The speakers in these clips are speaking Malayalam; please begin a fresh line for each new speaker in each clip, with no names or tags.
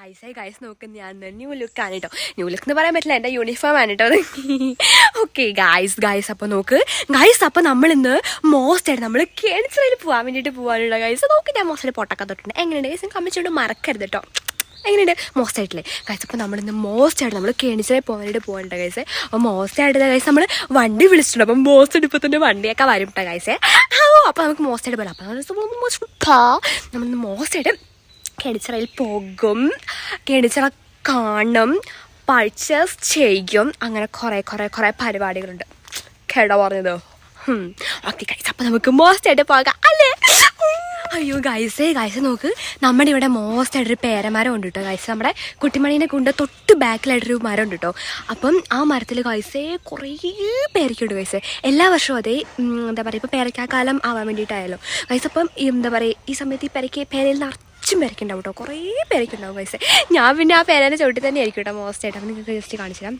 ഗൈസ് നോക്ക് ഞാൻ ന്യൂ ലുക്ക് ആണ് കേട്ടോ. ന്യൂ ലുക്ക് എന്ന് പറയാൻ പറ്റില്ല, എൻ്റെ യൂണിഫോം ആണ് കേട്ടോ. ഓക്കെ ഗൈസ് അപ്പോൾ നോക്ക് ഗൈസ്, അപ്പോൾ നമ്മളിന്ന് മോസ്റ്റായിട്ട് നമ്മൾ കേണിച്ചിറയിൽ പോകാൻ വേണ്ടിയിട്ട് പോകാനുള്ള ഗൈസ്. നോക്കി ഞാൻ മോസ്റ്റായിട്ട് പൊട്ടൊക്കെ തൊട്ടുണ്ട്. എങ്ങനെയുണ്ട് ഗൈസ്? കമ്മിച്ചോണ്ട് മറക്കരുത് കേട്ടോ. എങ്ങനെയുണ്ട്? മോസ്റ്റായിട്ടില്ലേ ഗൈസ്? അപ്പോൾ നമ്മളിന്ന് മോസ്റ്റായിട്ട് നമ്മൾ കേണിച്ചിറയിൽ പോകാൻ വേണ്ടിയിട്ട് പോകണ്ട ഗൈസ്. അപ്പോൾ മോസ്റ്റായിട്ട് ഗൈസ് നമ്മൾ വണ്ടി വിളിച്ചിട്ടുണ്ട്. അപ്പം മോസ്റ്റ് ഇപ്പോൾ തന്നെ വണ്ടിയൊക്കെ വരും കേട്ടോ ഗൈസേ. അപ്പോൾ നമുക്ക് മോസ്റ്റായിട്ട് പോകാം. അപ്പോൾ നമ്മളിന്ന് മോസ്റ്റായിട്ട് കേണിച്ചിറയിൽ പോകും, കേണിച്ചിറ കാണും, പർച്ചേസ് ചെയ്യും, അങ്ങനെ കുറേ പരിപാടികളുണ്ട് കേട്ടോ പറഞ്ഞത്. ഓക്കെ ഗൈസ്, അപ്പോൾ നമുക്ക് മോസ്റ്റായിട്ട് പോകാം അല്ലേ? അയ്യോ ഗൈസ് നോക്ക്, നമ്മുടെ ഇവിടെ മോസ്റ്റായിട്ടൊരു പേരമരം ഉണ്ട് കേട്ടോ ഗൈസ്. നമ്മുടെ കുട്ടിമണീനെ കൊണ്ട് തൊട്ട് ബാക്കിലായിട്ടൊരു മരം ഉണ്ട് കേട്ടോ. അപ്പം ആ മരത്തിൽ ഗൈസേ കുറേ പേരയ്ക്കുണ്ട് ഗൈസ്. എല്ലാ വർഷവും അതേ എന്താ പറയുക, ഇപ്പോൾ പേരയ്ക്കാക്കാലം ആവാൻ വേണ്ടിയിട്ടായാലോ ഗൈസ്. അപ്പം എന്താ പറയുക, ഈ സമയത്ത് ഈ പേരയിൽ നിറച്ചും പേരയ്ക്കുണ്ടാവും കേട്ടോ, കുറേ പേരയ്ക്കുണ്ടാവും ഗൈസ്. ഞാൻ പിന്നെ ആ പേരേനെ ചവിട്ടി തന്നെ ആയിരിക്കും കേട്ടോ മോസ്റ്റായിട്ട്. അപ്പം നിങ്ങൾക്ക് ജസ്റ്റ് കാണിച്ചു തരാം.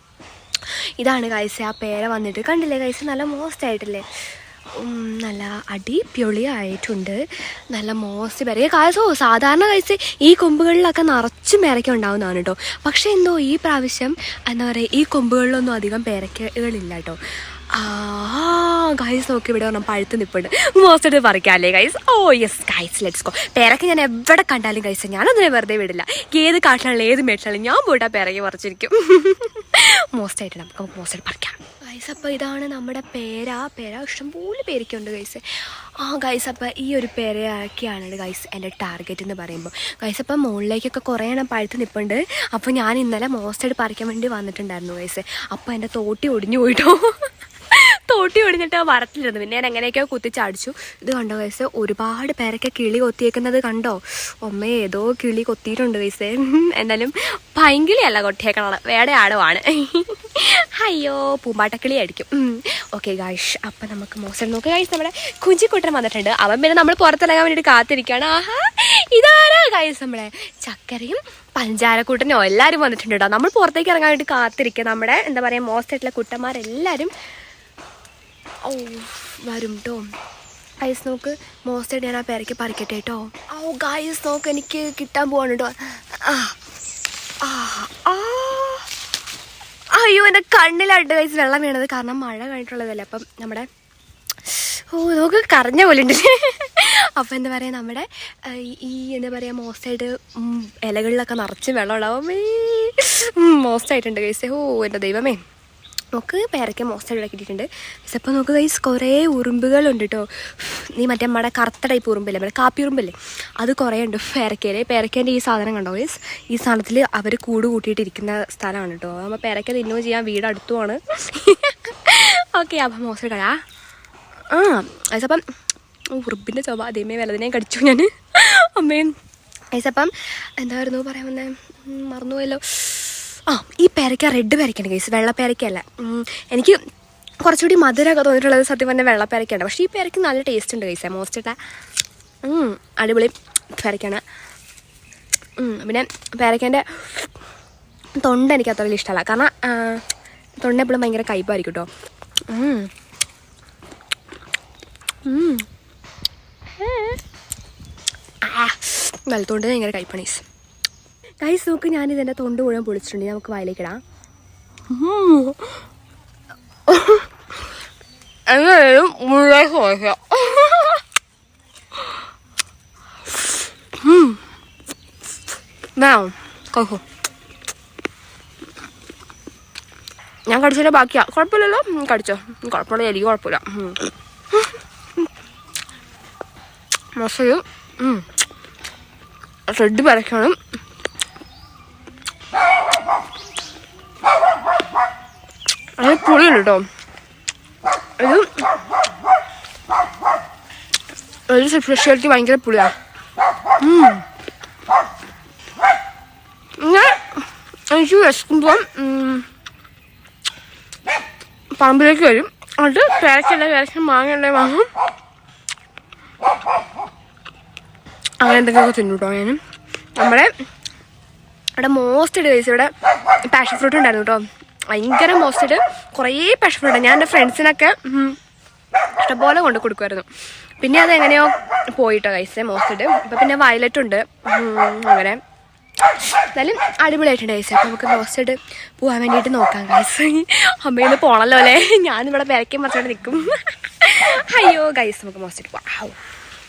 ഇതാണ് ഗൈസ് ആ പേര വന്നിട്ട്, കണ്ടില്ലേ ഗൈസ്? നല്ല മോസ്റ്റായിട്ടില്ലേ? നല്ല അടിപൊളിയായിട്ടുണ്ട്, നല്ല മോസ്റ്റ് പേരയ്ക്ക കാഴ്ച. സാധാരണ കഴിച്ച് ഈ കൊമ്പുകളിലൊക്കെ നിറച്ചും പേരയ്ക്ക ഉണ്ടാവുന്നതാണ് കേട്ടോ. പക്ഷേ എന്തോ ഈ പ്രാവശ്യം എന്താ പറയുക, ഈ കൊമ്പുകളിലൊന്നും അധികം പേരയ്ക്കകളില്ല കേട്ടോ. ഗൈസ് നോക്കി, ഇവിടെ പറഞ്ഞാൽ പഴുത്ത് നിൽപ്പുണ്ട്. മോസ്റ്റ് പറിക്കാമല്ലേ guys? Oh yes guys, let's go. പേരയ്ക്ക ഞാൻ എവിടെ കണ്ടാലും ഗൈസ് ഞാനൊന്നിനെ വെറുതെ വിടില്ല. ഏത് കാട്ടിലാണെങ്കിലും ഏത് മേടിച്ചാലും ഞാൻ പോയിട്ട് ആ പേരയ്ക്ക പറിച്ചിരിക്കും. മോസ്റ്റായിട്ട് നമുക്ക് മോസ്റ്റായിട്ട് പറിക്കാം ഗൈസ്. അപ്പോൾ ഇതാണ് നമ്മുടെ പേര ഇഷ്ടംപോലെ പേരയ്ക്കുണ്ട് ഗൈസ്. ഗൈസ് അപ്പോൾ ഈ ഒരു പേരയൊക്കെയാണ് ഗൈസ് എൻ്റെ ടാർഗറ്റ് എന്ന് പറയുമ്പോൾ ഗൈസ്. അപ്പം മുകളിലേക്കൊക്കെ കുറേ എണ്ണം പഴുത്ത് നിൽപ്പുണ്ട്. അപ്പോൾ ഞാൻ ഇന്നലെ മോസ്റ്റായിട്ട് പറിക്കാൻ വേണ്ടി വന്നിട്ടുണ്ടായിരുന്നു ഗൈസ്. അപ്പോൾ എൻ്റെ തോട്ടി ഒടിഞ്ഞു പോയിട്ടോ. തോട്ടി ഒടിഞ്ഞിട്ട് മരത്തിലിരുന്നു. പിന്നെ ഞാൻ എങ്ങനെയൊക്കെയോ കുത്തിച്ചടിച്ചു. ഇത് കണ്ടോ ഗൈസ്, ഒരുപാട് പേരൊക്കെ കിളി കൊത്തിയേക്കുന്നത് കണ്ടോ? ഒമ്മേ ഏതോ കിളി കൊത്തിയിട്ടുണ്ട് ഗൈസ്. എന്നാലും പൈങ്കിളിയല്ല കൊട്ടിയേക്കണത്, വേറെ ആടുവാണ്. അയ്യോ പൂമ്പാട്ടക്കിളി ആയിരിക്കും. ഓക്കെ ഗൈസ്, അപ്പം നമുക്ക് മോശം നോക്കുക ഗൈസ്. നമ്മുടെ കുഞ്ചിക്കുട്ടൻ വന്നിട്ടുണ്ട്. അവൻ പിന്നെ നമ്മൾ പുറത്തിറങ്ങാൻ വേണ്ടിയിട്ട് കാത്തിരിക്കുകയാണ്. ഇതാരാ ഗൈസ്? നമ്മുടെ ചക്കരയും പഞ്ചാരക്കൂട്ടനോ എല്ലാവരും വന്നിട്ടുണ്ട് കേട്ടോ. നമ്മൾ പുറത്തേക്ക് ഇറങ്ങാൻ വേണ്ടി കാത്തിരിക്കുക. നമ്മുടെ എന്താ പറയുക, മോസ്റ്റായിട്ടുള്ള കുട്ടന്മാരെല്ലാവരും വരും കേട്ടോ. ഗൈസ് നോക്ക്, മോസ്റ്റായിട്ട് ഞാൻ ആ പേരയ്ക്ക് പറിക്കട്ടെ കേട്ടോ. ഗൈസ് നോക്ക്, എനിക്ക് കിട്ടാൻ പോവാണ് കേട്ടോ. അയ്യോ എൻ്റെ കണ്ണിലായിട്ട് ഗൈസ് വെള്ളം വീണത്, കാരണം മഴ കഴിഞ്ഞിട്ടുള്ളതല്ലേ. അപ്പം നമ്മുടെ നോക്ക് കറഞ്ഞ പോലെ ഉണ്ട്. അപ്പം എന്താ പറയുക, നമ്മുടെ ഈ എന്താ പറയുക മോസ്റ്റായിട്ട് ഇലകളിലൊക്കെ നിറച്ച് വെള്ളം ഉണ്ടാവും. മോസ്റ്റായിട്ടുണ്ട് ഗൈസ്. എൻ്റെ ദൈവമേ. നോക്ക് പേരയ്ക്ക മോസ്റ്റായിട്ട് ഇടക്കിയിട്ടുണ്ട്. അപ്പോൾ നോക്ക് ഗൈസ്, കുറേ ഉറുമ്പുകളുണ്ട് കേട്ടോ. നീ മറ്റേ നമ്മുടെ കറുത്ത ടൈപ്പ് ഉറുമ്പില്ലേ, നമ്മുടെ കാപ്പി ഉറുമ്പല്ലേ, അത് കുറേ ഉണ്ട് പേരയ്ക്കേൻ്റെ ഈ സാധനം കണ്ടോ ഗൈസ്? ഈ സാധനത്തിൽ അവർ കൂട് കൂട്ടിയിട്ടിരിക്കുന്ന സ്ഥലമാണ് കേട്ടോ. അപ്പോൾ പേരയ്ക്ക തിന്നുകയും ചെയ്യാൻ, വീട് അടുത്തുമാണ്. ഓക്കെ, അപ്പം മോസ്റ്റായിട്ട് ഗൈസ്. അപ്പം ഉറുമ്പിൻ്റെ ചൊവ്വ അതേമേ വലതിനെയും കടിച്ചു ഞാൻ. അമ്മയും ഗൈസ്. അപ്പം എന്തായിരുന്നു പറയാൻ വന്നത്, മറന്നുപോയല്ലോ. ഈ പേരയ്ക്ക റെഡ് പേരയ്ക്കാണ് ഗൈസ്, വെള്ള പേരയ്ക്കല്ല. എനിക്ക് കുറച്ചുകൂടി മധുരമൊക്കെ തോന്നിയിട്ടുള്ളത് സത്യം പറഞ്ഞാൽ വെള്ള പേരയ്ക്കാണ്. പക്ഷേ ഈ പേരയ്ക്ക് നല്ല ടേസ്റ്റ് ഉണ്ട് ഗൈസ്. മോസ്റ്റായിട്ട് അടിപൊളി പേരയ്ക്കാണ്. പിന്നെ പേരയ്ക്കേൻ്റെ തൊണ്ട എനിക്ക് അത്ര വലിയ ഇഷ്ടമല്ല, കാരണം തൊണ്ട എപ്പോഴും ഭയങ്കര കയ്പായിരിക്കും കേട്ടോ. വെള്ളത്തോണ്ട് ഭയങ്കര കയ്പാണ് ഗൈസ്. നോക്ക്, ഞാനിതെൻ്റെ തൊണ്ട് മുഴുവൻ പൊളിച്ചിട്ടുണ്ട്. നമുക്ക് വായിലേക്കിടാം. മുഴുവൻ കഴിക്കോ. ഞാൻ കടിച്ചാലേ ബാക്കിയാ, കുഴപ്പമില്ലല്ലോ. കടിച്ചോ, കുഴപ്പമില്ല, എനിക്ക് കുഴപ്പമില്ല. മൊസയും റെഡ് പേരയ്ക്കാണ്. അത് പുളിയുണ്ട് കേട്ടോ. ഒരു സ്പെഷ്യാലിറ്റി ഭയങ്കര പുളിയാണ്. എനിക്ക് വിശക്കുമ്പോൾ പറമ്പിലേക്ക് വരും. അത് പേരയ്ക്ക മാങ്ങ വാങ്ങും, അങ്ങനെ എന്തെങ്കിലുമൊക്കെ തിന്നു കേട്ടോ. ഞാനും നമ്മുടെ ഇവിടെ മോസ്റ്റ് ഗൈസ്, ഇവിടെ പാഷൻ ഫ്രൂട്ട് ഉണ്ടായിരുന്നു കേട്ടോ. ഭയങ്കര മോസ്റ്റായിട്ട് കുറേ പാഷൻ ഫ്രൂട്ട്. ഞാൻ എൻ്റെ ഫ്രണ്ട്സിനൊക്കെ ഇഷ്ടംപോലെ കൊണ്ട് കൊടുക്കുമായിരുന്നു. പിന്നെ അതെങ്ങനെയോ പോയിട്ടോ ഗൈസ് മോസ്റ്റായിട്ട്. ഇപ്പം പിന്നെ വയലറ്റ് ഉണ്ട്. അങ്ങനെ എന്നാലും അടിപൊളിയായിട്ടുണ്ട് ഗൈസ്. അപ്പോൾ നമുക്ക് മോസ്റ്റഡ് പോകാൻ വേണ്ടിയിട്ട് നോക്കാം ഗൈസ്. അമ്മയിൽ നിന്ന് പോകണല്ലോ അല്ലേ, ഞാനിവിടെ ബേരയ്ക്കും മറിച്ചോണ്ട് നിൽക്കും. അയ്യോ ഗൈസ്, നമുക്ക് മോസ്റ്റഡ് പോകാം.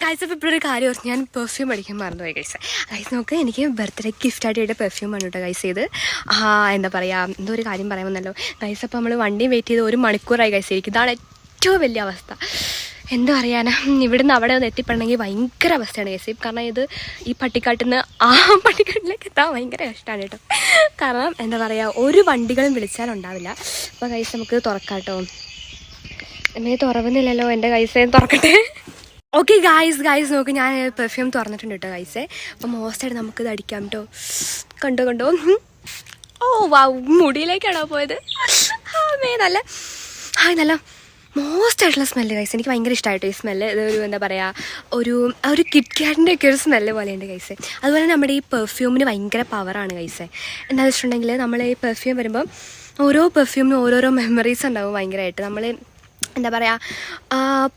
ഗൈസ് അപ്പോൾ ഇപ്പോഴൊരു കാര്യം ഓർത്ത് ഞാൻ പെർഫ്യൂം അടിക്കാൻ മറന്നുപോയി ഗൈസ്. ഗൈസ് നോക്ക്, എനിക്ക് ബർത്ത്ഡേ ഗിഫ്റ്റായിട്ട് പെർഫ്യൂം ആണ് കേട്ടോ ഗൈസ്. ഇത് എന്താ പറയുക, എന്തോ ഒരു കാര്യം പറയാമെന്നല്ലോ ഗൈസ്. അപ്പോൾ നമ്മൾ വണ്ടി വെയിറ്റ് ചെയ്ത് 1 മണിക്കൂറായി ഗൈസ്. എനിക്ക് ഇതാണ് ഏറ്റവും വലിയ അവസ്ഥ. എന്താ പറയാനാ, ഇവിടുന്ന് അവിടെ ഒന്ന് എത്തിപ്പെടണമെങ്കിൽ ഭയങ്കര അവസ്ഥയാണ് ഗൈസ്. കാരണം ഈ പട്ടിക്കാട്ടിൽ നിന്ന് ആ പട്ടിക്കാട്ടിലേക്ക് എത്താൻ ഭയങ്കര കഷ്ടമാണ് കേട്ടോ. കാരണം എന്താ പറയുക, ഒരു വണ്ടികളും വിളിച്ചാലുണ്ടാവില്ല. അപ്പോൾ ഗൈസ് നമുക്ക് തുറക്കാം കേട്ടോ. എന്നെ തുറവുന്നില്ലല്ലോ, എൻ്റെ ഗൈസേ തുറക്കട്ടെ. ഓക്കെ ഗൈസ് നോക്ക്, ഞാൻ പെർഫ്യൂം തുറന്നിട്ടുണ്ട് കേട്ടോ ഗൈസേ. അപ്പോൾ മോസ്റ്റായിട്ട് നമുക്കിത് അടിക്കാം കേട്ടോ. കണ്ടോ ഓ വാ, മുടിയിലേക്കാണോ പോയത്? നല്ല മോസ്റ്റ് ആയിട്ടുള്ള സ്മെല്ല് ഗൈസ്. എനിക്ക് ഭയങ്കര ഇഷ്ടമായിട്ടോ ഈ സ്മെല്ല്. ഇതൊരു എന്താ പറയുക, ഒരു കിറ്റ്കാറ്റിൻ്റെ ഒക്കെ ഒരു സ്മെല്ല് പോലെയുണ്ട് ഗൈസ്. അതുപോലെ നമ്മുടെ ഈ പെർഫ്യൂമിന് ഭയങ്കര പവറാണ് ഗൈസ്. എന്താണെന്ന് വെച്ചിട്ടുണ്ടെങ്കിൽ നമ്മൾ ഈ പെർഫ്യൂം വരുമ്പം ഓരോ പെർഫ്യൂമിനും ഓരോരോ മെമ്മറീസ് ഉണ്ടാവും ഭയങ്കരമായിട്ട്. നമ്മൾ എന്താ പറയുക,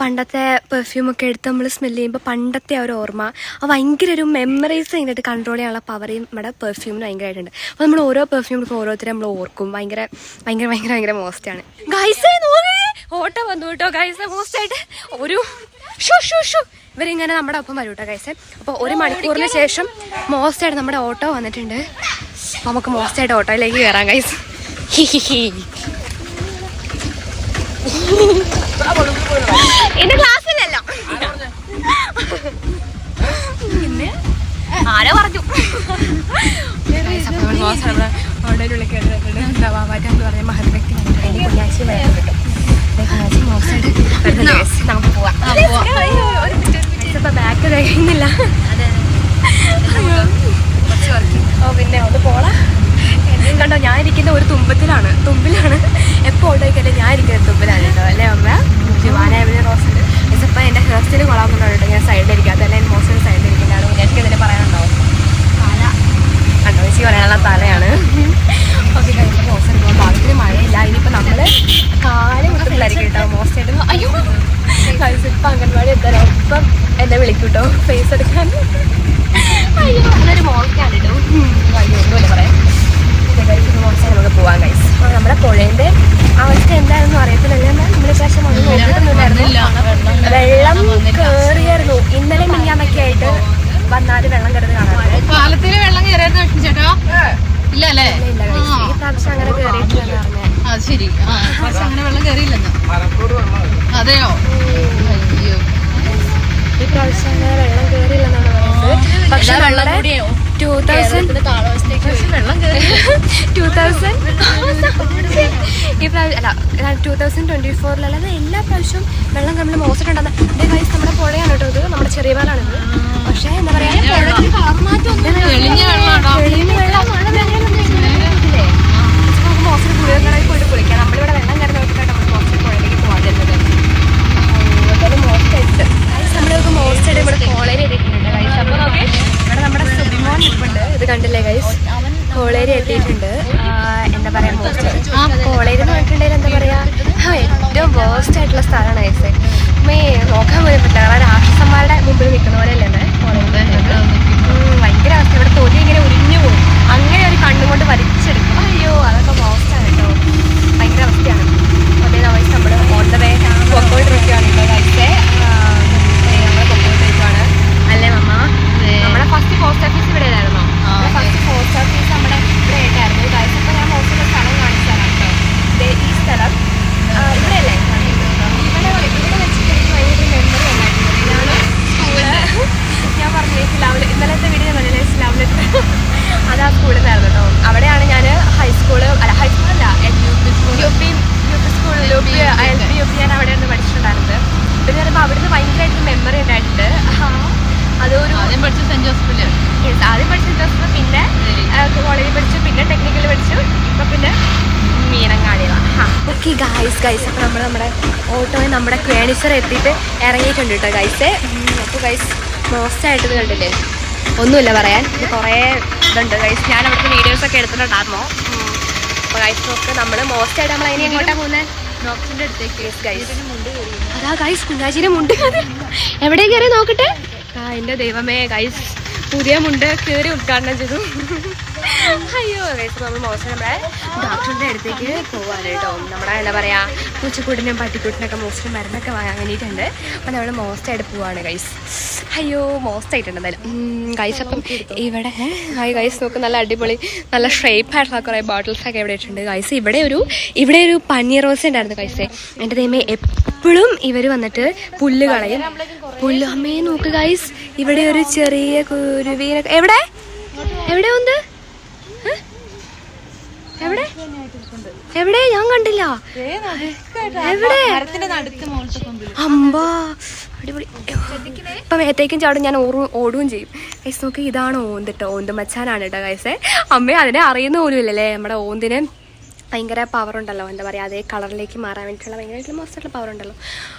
പണ്ടത്തെ പെർഫ്യൂമൊക്കെ എടുത്ത് നമ്മൾ സ്മെല്ല് ചെയ്യുമ്പോൾ പണ്ടത്തെ ഒരു ഓർമ്മ, ഭയങ്കര ഒരു മെമ്മറീസ് കഴിഞ്ഞിട്ട് കൺട്രോൾ ചെയ്യാനുള്ള പവറേയും നമ്മുടെ പെർഫ്യൂമിന് ഭയങ്കരമായിട്ടുണ്ട്. അപ്പോൾ നമ്മൾ ഓരോ പെർഫ്യൂമിനും ഓരോരുത്തരെ നമ്മൾ ഓർക്കും. ഭയങ്കര മോസ്റ്റാണ് ഗൈസ്. ഓട്ടോ വന്നു കേട്ടോ ഗൈസ്. മോസ്റ്റായിട്ട് ഒരു ഇവരിങ്ങനെ നമ്മുടെ ഒപ്പം വരും കേട്ടോ ഗൈസ്. അപ്പോൾ 1 മണിക്കൂറിന് ശേഷം മോസ്റ്റായിട്ട് നമ്മുടെ ഓട്ടോ വന്നിട്ടുണ്ട്. നമുക്ക് മോസ്റ്റായിട്ട് ഓട്ടോയിലേക്ക് കയറാം ഗൈസ്. എന്റെ ക്ലാസ്സിലല്ലോ പിന്നെ ആരോ പറഞ്ഞു അവിടെ ഉള്ളിൽ കേട്ടിട്ടുണ്ട്. എന്താ വാറ്റാന്ന് പറഞ്ഞ മഹത്വ്യക്തി കുഞ്ഞാച്ചി വരാൻ കിട്ടും. നമുക്ക് പോവാം. ബാക്ക് കഴിയുന്നില്ല. പിന്നെ ഒന്ന് പോളാം. എന്നും കണ്ടോ, ഞാൻ ഇരിക്കുന്ന ഒരു തുമ്പിലാണ്. എപ്പോൾ ഓട്ടോയ്ക്കല്ലേ ഞാൻ ഇരിക്കുന്ന തുമ്പിലാണ് കേട്ടോ. അല്ലേ അമ്മ? ജുവാനായ റോസുണ്ട്. ഇപ്പം എൻ്റെ ഹെയർ സ്റ്റൈൽ കൊള്ളാമെന്നുണ്ടോ കേട്ടോ. ഞാൻ സൈഡിലിരിക്കുക, അതല്ല ഞാൻ മോശം സൈഡിലിരിക്കുന്നതാണ്. എനിക്ക് ഇതിന് പറയാനുണ്ടാവും. തല കണ്ടോ, ചേച്ചി പറയാനുള്ള തലയാണ്. ഓക്കെ കഴിഞ്ഞപ്പോൾ മോശം ഇപ്പോൾ ഭാഗത്തിന് മഴയില്ല. ഇനിയിപ്പോൾ നമ്മൾ കാല് കുത്തുമ്പോഴായിരിക്കും കേട്ടോ മോശമായിട്ട്. അയ്യോ ഇപ്പം അംഗൻവാടി എത്താനോ ഇപ്പം എന്നെ വിളിക്കും കേട്ടോ ഫേസ് എടുക്കാൻ. അയ്യോ അതൊരു മോശമാണ് കേട്ടോ. അയ്യോ ഒന്നുമില്ല പറയാം. നമുക്ക് പോവാം ഗൈസ്. അപ്പോൾ നമ്മുടെ പുഴേൻ്റെ അവസ്ഥ എന്താണെന്നും അറിയത്തില്ലല്ലോ. നമ്മൾ പ്രാവശ്യം വന്ന് നോക്കിയിട്ടൊന്നുമില്ലായിരുന്നു. വെള്ളം കയറിയായിരുന്നു. ഇന്നലെ മിനിഞ്ഞാന്നൊക്കെ ആയിട്ട് വന്നാൽ വെള്ളം കയറുന്നത് കാണാറുണ്ട്.
പാലത്തില് വെള്ളം കയറിയായിരുന്നു ചേട്ടാ? ഇല്ല അല്ലേ?
ഇല്ല ഗൈസ്, ഈ പ്രാവശ്യം അങ്ങനെ കയറിയിട്ടില്ലെന്ന് പറഞ്ഞാൽ.
അത് ശരി, അങ്ങനെ വെള്ളം കയറിയില്ലെന്ന്. അതെയോ? അയ്യോ,
ഈ പ്രാവശ്യം അങ്ങനെ വെള്ളം കയറിയില്ലെന്നാണ് പറയുന്നത്. പക്ഷെ നമ്മുടെ 2024 എല്ലാ പ്രാവശ്യവും വെള്ളം നമ്മൾ മോശമായിട്ടുണ്ടെന്ന്. ഇതേ ഗൈസ് നമ്മുടെ പുഴയാണ് കേട്ടോ. ഇത് നമ്മുടെ ചെറിയ പാലാണിത്. പക്ഷേ എന്താ പറയാ, മോശം പുഴകളിൽ പോയിട്ട് കുളിക്കാം. നമ്മളിവിടെ വെള്ളം കയറി നോക്കിയിട്ടാണ് നമ്മൾ മോശം പുഴയിലേക്ക് പോകാൻ തരുന്നത്. മോശമായിട്ട് നമ്മൾക്ക് മോശമായിട്ട് ഇവിടെ കോളേജ് എത്തിയിട്ടുണ്ട് ഗൈസ്. അപ്പോൾ നോക്കി ഇവിടെ നമ്മുടെ സുബിമോൻ നിൽപ്പുണ്ട്. ഇത് കണ്ടില്ലേ ഗൈസ്, കോളേജ് എത്തിയിട്ടുണ്ട്. എന്താ പറയാ, കോളേജ് എന്ന് പറഞ്ഞിട്ടുണ്ടെങ്കിൽ എന്താ പറയാ, ഏറ്റവും വേസ്റ്റ് ആയിട്ടുള്ള സ്ഥലമാണ് ഗൈസ്. നോക്കാൻ പോലും പറ്റില്ല. കാരണം രാക്ഷസന്മാരുടെ മുമ്പിൽ നിൽക്കുന്ന പോലെ അല്ലേ കോളേജ്. ഭയങ്കര അവസ്ഥ. ഇവിടെ തൊലി ഇങ്ങനെ ഉരിഞ്ഞു പോകും. അങ്ങനെ ഒരു കണ്ണുകൊണ്ട് വലിച്ചെടുക്കും. അയ്യോ അതൊക്കെ മോശമാണ് കേട്ടോ. ഭയങ്കര അവസ്ഥയാണ്. അതേ ഗൈസ് നമ്മൾ ഓൺ ദ വേ പൊക്കോണ്ടിരിക്കുകയാണ് കേട്ടോ ഗൈസേ. നമ്മൾ പൊക്കോണ്ടിരിക്കുകയാണ് അല്ലേ മമ്മ? നമ്മുടെ ഫസ്റ്റ് പോസ്റ്റ് ഓഫീസ് ഇവിടെ ആയിരുന്നോ? ഫസ്റ്റ് പോസ്റ്റ് ഓഫീസ് നമ്മുടെ ഇവിടെ ആയിട്ടായിരുന്നു ഗൈസ്. അപ്പോൾ ഞാൻ മോശമുള്ള സ്ഥലം കാണിച്ചു തരാം കേട്ടോ. ഈ സ്ഥലം ഇവിടെ അല്ലേ? ഇവിടെ വെച്ചിട്ട് എനിക്ക് ഭയങ്കര മെമ്മറി ഉണ്ടായിട്ടുള്ളത്. ഇതാണ് സ്കൂള്. ഞാൻ പറഞ്ഞില്ല ഇന്നലത്തെ വീഡിയോ ഞാൻ പറഞ്ഞില്ലേ ഇസ്ലാമിലെത്ത്, അതാ സ്കൂളിൽ നിന്നായിരുന്നു കേട്ടോ. അവിടെയാണ് ഞാൻ ഹൈസ്കൂളല്ല യു പി സ്കൂളിൽ LP UP ഞാൻ അവിടെയാണ് പഠിച്ചിട്ടുണ്ടായിരുന്നത്. പിന്നെ പറയുമ്പോൾ അവിടുന്ന് ഭയങ്കരമായിട്ട് മെമ്മറി ഉണ്ടായിട്ടുണ്ട്. അതൊരു ആദ്യം പഠിച്ച സെൻറ്റ് ജോസഫില്, പിന്നെ കോളേജിൽ പഠിച്ചു, പിന്നെ ടെക്നിക്കൽ പഠിച്ചു, ഇപ്പം പിന്നെ മീനങ്ങാടിയിലാണ്. ഓക്കെ ഗൈസ് അപ്പോൾ നമ്മുടെ ഓട്ടോയിൽ നമ്മുടെ കേണിച്ചർ എത്തിയിട്ട് ഇറങ്ങിയിട്ടുണ്ട് കേട്ടോ ഗൈസേ. അപ്പോൾ ഗൈസ് മോശമായിട്ടത് കണ്ടില്ലേ, ഒന്നുമില്ല പറയാൻ. ഇത് കുറേ ഇതുണ്ട് ഗൈസ്. ഞാൻ അവിടുത്തെ വീഡിയോസൊക്കെ എടുത്തിട്ടുണ്ടായിരുന്നോ. അപ്പോൾ ഗൈസ് നോക്ക്, നമ്മൾ മോശമായിട്ട് നമ്മൾ അതിനെ എങ്ങോട്ടാണ് പോകുന്നത്? ഡോക്ടറിൻ്റെ അടുത്തേക്ക് ഗൈസ്. അതാ ഗൈസ് കുഞ്ഞാച്ചിൻ്റെ മുണ്ട്. എവിടെ കയറി നോക്കട്ടെ. എൻ്റെ ദൈവമേ ഗൈസ്, പുതിയ മുണ്ട് കയറി ഉദ്ഘാടനം ചെയ്തു. അയ്യോ ഗൈസ്, നമ്മൾ മോശം നമ്മുടെ ഡോക്ടറിൻ്റെ അടുത്തേക്ക് പോവാണ് കേട്ടോ. നമ്മുടെ എന്താ പറയുക, പൂച്ചക്കൂട്ടിനും പട്ടിക്കൂട്ടിനൊക്കെ മോസ്റ്റ് മരുന്നൊക്കെ വാങ്ങാൻ വേണ്ടിയിട്ടുണ്ട്. അപ്പം നമ്മൾ മോസ്റ്റായിട്ട് പോവാണ് ഗൈസ്. അയ്യോ മോസ്റ്റായിട്ടുണ്ട് എന്തായാലും ഗൈസ്. അപ്പം ഇവിടെ ഗൈസ് നോക്ക്, നല്ല അടിപൊളി നല്ല ഷേപ്പായിട്ടുള്ള കുറേ ബോട്ടിൽസൊക്കെ ഇവിടെ ഇട്ടുണ്ട് ഗൈസ്. ഇവിടെ ഒരു പനീർ റോസ് ഉണ്ടായിരുന്നു ഗൈസേ. എൻ്റെ ദൈവമേ, എപ്പോഴും ഇവർ വന്നിട്ട് പുല്ല് കളയും. പുല്ല് അമ്മയെ നോക്ക് ഗൈസ്, ഇവിടെ ഒരു ചെറിയ കുരുവീനൊക്കെ എവിടെ ഉണ്ട്? എവിടെ എവിടെ ഞാൻ കണ്ടില്ല. എവിടെ? അമ്പാ അടിപൊളി. ഇപ്പം മേത്തേക്കും ചാടും, ഞാൻ ഓടുകയും ചെയ്യും ഗൈസ്. നോക്കി, ഇതാണ് ഓന്ത് കേട്ടോ. ഓന്ത് മച്ചാനാണ് കേട്ടോ ഗൈസേ. അമ്മയെ അതിനെ അറിയുന്ന പോലും ഇല്ലല്ലേ. നമ്മുടെ ഓന്തിന് ഭയങ്കര പവർ ഉണ്ടല്ലോ, എന്താ പറയുക, അതേ കളറിലേക്ക് മാറാൻ വേണ്ടിയിട്ടുള്ള ഭയങ്കരമായിട്ടുള്ള മോശമായിട്ടുള്ള പവർ ഉണ്ടല്ലോ.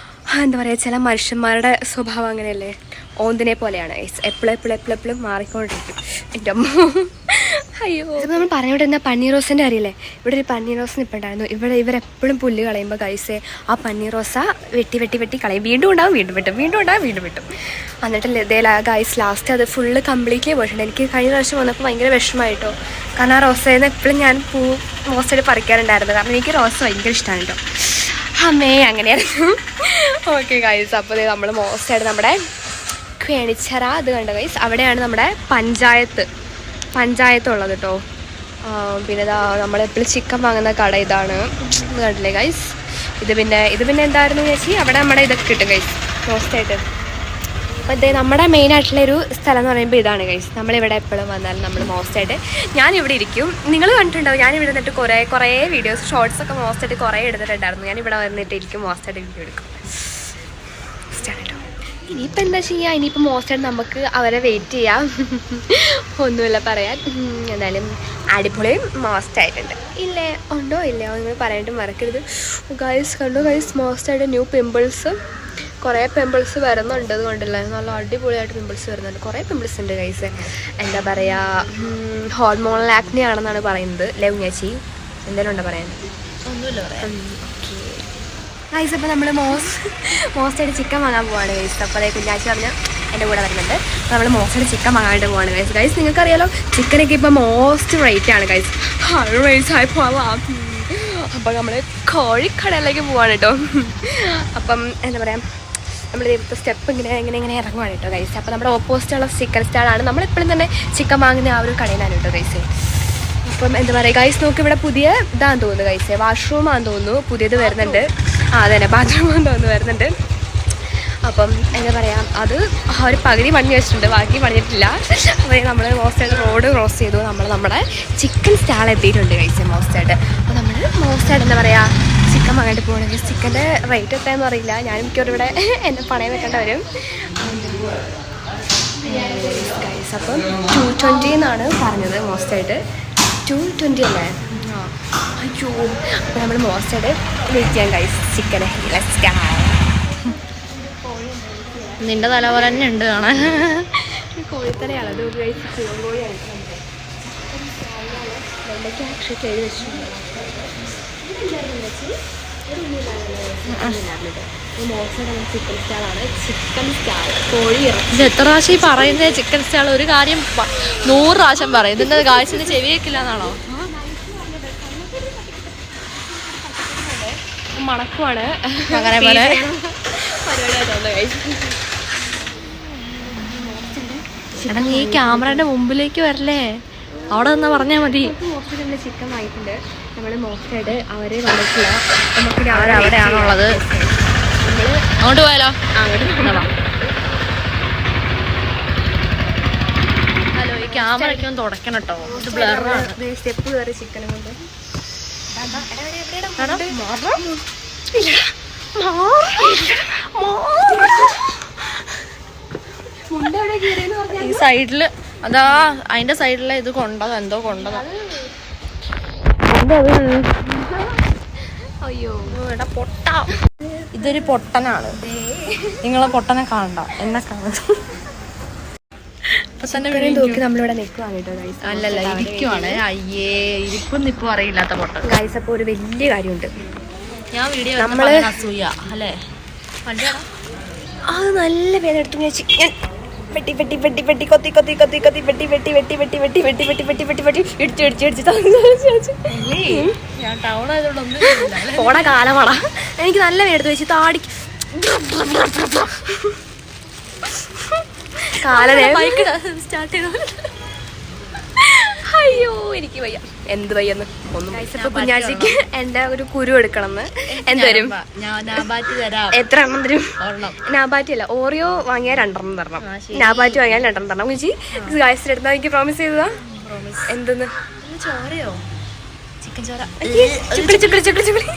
എന്താ പറയുക, ചില മനുഷ്യന്മാരുടെ സ്വഭാവം അങ്ങനെയല്ലേ, ഓന്തിനെ പോലെയാണ് ഗൈസ്. എപ്പോഴും മാറിക്കൊണ്ടിരിക്കും എൻ്റെ അമ്മ. അയ്യോ, ഇത് നമ്മൾ പറഞ്ഞുകൊണ്ടിരുന്ന പന്നീർ റോസിൻ്റെ അറിയില്ലേ, ഇവിടെ ഒരു പന്നീർ റോസ് നിൽപ്പുണ്ടായിരുന്നു. ഇവരെപ്പോഴും പുല്ല് കളയുമ്പോൾ ഗൈസേ ആ പന്നീർ റോസ വെട്ടി കളയും. വീണ്ടും ഉണ്ടാവും, വീണ്ടും വെട്ടും. എന്നിട്ട് ഇതേ ഗൈസ് ലാസ്റ്റ് അത് ഫുള്ള് കംപ്ലീറ്റ്ലി പോയിട്ടുണ്ട്. എനിക്ക് കഴിഞ്ഞ പ്രാവശ്യം വന്നപ്പോൾ ഭയങ്കര വിഷമമായിട്ടോ. കാരണം ആ റോസേന്ന് എപ്പോഴും ഞാൻ മോസ്റ്റായിട്ട് പറിക്കാറുണ്ടായിരുന്നു. കാരണം എനിക്ക് റോസ് ഭയങ്കര ഇഷ്ടമാണ് കേട്ടോ. അമ്മേ അങ്ങനെയായിരുന്നു. ഓക്കെ ഗൈസ്, അപ്പോൾ നമ്മൾ മോസ്റ്റായിട്ട് നമ്മുടെ കേണിച്ചറ അത് കണ്ട ഗൈസ്, അവിടെയാണ് നമ്മുടെ പഞ്ചായത്ത് ഉള്ളത് കേട്ടോ. പിന്നെ ഇതാ നമ്മളെപ്പോഴും ചിക്കൻ വാങ്ങുന്ന കട ഇതാണ്, ഇത് കണ്ടില്ലേ ഗൈസ്. ഇത് പിന്നെ എന്തായിരുന്നു ചേച്ചി, അവിടെ നമ്മുടെ ഇതൊക്കെ കിട്ടും ഗൈസ് മോസ്റ്റായിട്ട്. അപ്പോൾ ഇത് നമ്മുടെ മെയിനായിട്ടുള്ളൊരു സ്ഥലം എന്ന് പറയുമ്പോൾ ഇതാണ് ഗൈസ്. നമ്മളിവിടെ എപ്പോഴും വന്നാലും നമ്മൾ മോസ്റ്റായിട്ട് ഞാനിവിടെ ഇരിക്കും. നിങ്ങൾ കണ്ടിട്ടുണ്ടാവും, ഞാനിവിടെ നിന്നിട്ട് കുറേ വീഡിയോസ് ഷോർട്സൊക്കെ മോസ്റ്റായിട്ട് കുറേ എടുത്തിട്ടുണ്ടായിരുന്നു. ഞാനിവിടെ വന്നിട്ട് ഇരിക്കും, മോസ്റ്റായിട്ട് വീഡിയോ എടുക്കും. കേട്ടോ, ഇനിയിപ്പോൾ എന്താ ചെയ്യുക, ഇനിയിപ്പോൾ മോസ്റ്റായിട്ട് നമുക്ക് അവരെ വെയിറ്റ് ചെയ്യാം. ഒന്നുമില്ല പറയാൻ. എന്തായാലും അടിപൊളിയും മോസ്റ്റായിട്ടുണ്ട്. ഇല്ലേ ഉണ്ടോ ഇല്ലയോ നിങ്ങൾ പറയാനായിട്ട് മറക്കരുത് ഗൈസ്. കണ്ടോ ഗൈസ്, മോസ്റ്റായിട്ട് ന്യൂ പിമ്പിൾസ്, കുറേ പിമ്പിൾസ് വരുന്നുണ്ട്. അതുകൊണ്ടല്ലേ നല്ല അടിപൊളിയായിട്ട് പിമ്പിൾസ് വരുന്നുണ്ട്. കുറേ പിമ്പിൾസ് ഉണ്ട് ഗൈസ്. എന്താ പറയുക, ഹോർമോണൽ ആക്നി ആണെന്നാണ് പറയുന്നത്. ലവ്ഞാച്ചി എന്തെങ്കിലും ഉണ്ടോ പറയാൻ?
ഒന്നുമില്ല പറയാം.
ഗൈസ്, അപ്പോൾ നമ്മൾ മോസ്റ്റായിട്ട് ചിക്കൻ വാങ്ങാൻ പോവാണ് ഗൈസ്. അപ്പോൾ അതേ കുഞ്ഞാച്ചി പറഞ്ഞ് എൻ്റെ കൂടെ വരുന്നുണ്ട്. അപ്പോൾ നമ്മൾ മോസ്റ്റായിട്ട് ചിക്കൻ വാങ്ങാനായിട്ട് പോവാണ് ഗൈസ്. ഗൈസ് നിങ്ങൾക്കറിയാലോ, ചിക്കനൊക്കെ ഇപ്പോൾ മോസ്റ്റ് റേറ്റ് ആണ് ഗൈസ്. റേറ്റായി പോവാം. അപ്പോൾ നമ്മൾ കോഴിക്കടയിലേക്ക് പോവാണ് കേട്ടോ. അപ്പം എന്താ പറയുക, നമ്മൾ ഇവിടുത്തെ സ്റ്റെപ്പ് ഇങ്ങനെ ഇറങ്ങുവാണ് കേട്ടോ ഗൈസ്. അപ്പോൾ നമ്മുടെ ഓപ്പോസിറ്റുള്ള ചിക്കൻ സ്റ്റാളാണ്. നമ്മളെപ്പോഴും തന്നെ ചിക്കൻ വാങ്ങുന്ന ആ ഒരു കടയിലാണ് കേട്ടോ ഗൈസ്. അപ്പം എന്താ പറയുക ഗൈസ്, നോക്ക് ഇവിടെ പുതിയ ഇതാന്ന് തോന്നുന്നു ഗൈസ്, വാഷ്റൂമാന്ന് തോന്നുന്നു പുതിയത് വരുന്നുണ്ട്. അതന്നെ ബാത്റൂമാന്ന് തോന്നുന്നു വരുന്നുണ്ട്. അപ്പം എന്താ പറയുക, അത് ഒരു പകുതി പണി വെച്ചിട്ടുണ്ട്, ബാക്കി പണിഞ്ഞിട്ടില്ല. അപ്പോൾ നമ്മൾ മോസ്റ്റായിട്ട് റോഡ് ക്രോസ് ചെയ്തു, നമ്മുടെ ചിക്കൻ സ്റ്റാൾ എത്തിയിട്ടുണ്ട് ഗൈസ് മോസ്റ്റായിട്ട്. അപ്പോൾ നമ്മൾ മോസ്റ്റായിട്ട് എന്താ പറയുക ചിക്കൻ വാങ്ങാണ്ട് പോകണമെങ്കിൽ ചിക്കൻ്റെ റേറ്റ് എത്രയെന്ന് അറിയില്ല. ഞാൻ മിക്കവാറും ഇവിടെ എന്നെ പണയം വെക്കേണ്ട വരും ഗൈസ്. അപ്പം 220 എന്നാണ് പറഞ്ഞത് മോസ്റ്റായിട്ട്. 220 അല്ലേ? അയ്യോ, അപ്പോൾ നമ്മൾ മോസ്റ്റായിട്ട് വെയിറ്റ് ചെയ്യാം ഗൈസ് ചിക്കനെ.
നിന്റെ തല പോലെ തന്നെ ഉണ്ട് കാണാൻ.
കോഴിത്തലയാണ് അത് ഗൈസ്, കോഴിയാണ്. വെള്ളയ്ക്ക് ആക്ഷൻ എഴുതി വെച്ചിട്ടുണ്ട്. ചിക്കൻ സ്റ്റാളാണ്, ചിക്കൻ സ്റ്റാൾ കോഴി ഇറച്ചി.
ഇത് എത്ര പ്രാവശ്യം പറയുന്നത് ചിക്കൻ സ്റ്റാൾ? ഒരു കാര്യം 100 പ്രാവശ്യം പറയും. ഇതിന്റെ കാഴ്ചന് ചെവി വെക്കില്ല എന്നാണോ?
മണക്കുവാണ്
അങ്ങനെ പോലെ ചേട്ടാ, നീ ക്യാമറയുടെ മുമ്പിലേക്ക് വരല്ലേ, അവിടെ നിന്നാ പറഞ്ഞാൽ മതി.
മോസ്റ്റ്ലി നമ്മൾ ചിക്കൻ വാങ്ങിയിട്ടുണ്ട്. നമ്മൾ മോസ്റ്റായിട്ട് അവരെ വന്നിട്ടില്ല. നമുക്ക്
അവിടെയാണുള്ളത്.
നമ്മൾ
അങ്ങോട്ട് പോയാലോ?
അങ്ങോട്ട്
ഹലോ, ഈ ക്യാമറ ഒക്കെ ഒന്ന് തുടക്കണം കേട്ടോ, ഇത് ബ്ലറാണ്.
സ്റ്റെപ്പ് കയറി ചിക്കനും കൊണ്ട്
ഈ സൈഡില് അതാ അതിന്റെ സൈഡിലെ ഇത് കൊണ്ടതാ, എന്തോ കൊണ്ടതാ.
അയ്യോ
എടാ പൊട്ട, ഇതൊരു പൊട്ടനാണ്. നിങ്ങളെ പൊട്ടനെ കാണണ്ട, എന്നെ കാണണ്ട.
നമ്മളിവിടെ നിൽക്കുവാണ് കേട്ടോ ഗൈസ്.
അല്ലല്ല, ഇരിക്കുവാണ്. അയ്യേ, ഇരിപ്പും നിപ്പും അറിയില്ലാത്ത പൊട്ടൻ
ഗൈസ്. അപ്പോൾ ഒരു വലിയ കാര്യമുണ്ട്.
ഞാൻ വീഡിയോ അസൂയ അല്ലേ?
അത് നല്ല വേദന എടുത്തു. വെട്ടി വെട്ടി വെട്ടി വെട്ടി കൊത്തി കൊത്തി കൊത്തി കൊത്തി വെട്ടി വെട്ടി വെട്ടി വെട്ടി വെട്ടി വെട്ടി വെട്ടി വെട്ടി വെട്ടി വെട്ടി ഇടിച്ച് ഇടിച്ച് ഇടിച്ച്
ഞാൻ ടൗൺ ആയതുകൊണ്ട്
പോണ കാലമാടാ. എനിക്ക് നല്ല എടുത്ത് വെച്ച് താടി സ്റ്റാർട്ട് ചെയ്തു. അയ്യോ എനിക്ക് വയ്യ, എന്ത് വയ്യെന്ന് ഒന്നും. കുഞ്ഞാച്ചിക്ക് എന്റെ ഒരു കുരു എടുക്കണമെന്ന്. എന്തരും? എത്ര എണ്ണം തരും? നാബാറ്റി അല്ല, ഓറിയോ വാങ്ങിയാൽ 2 എണ്ണം തരണം, നാബാറ്റി വാങ്ങിയാൽ 2 എണ്ണം തരണം. കുഞ്ഞി ഗായസിന്റെ അടുത്ത് എനിക്ക് പ്രോമിസ് ചെയ്തതാ. എന്തെന്ന്?
ചോറയോ? ചിക്കൻ ചോറ.
ചുക്കിളി ചുക്കിളി ചുക്കിളി ചുക്കിളി.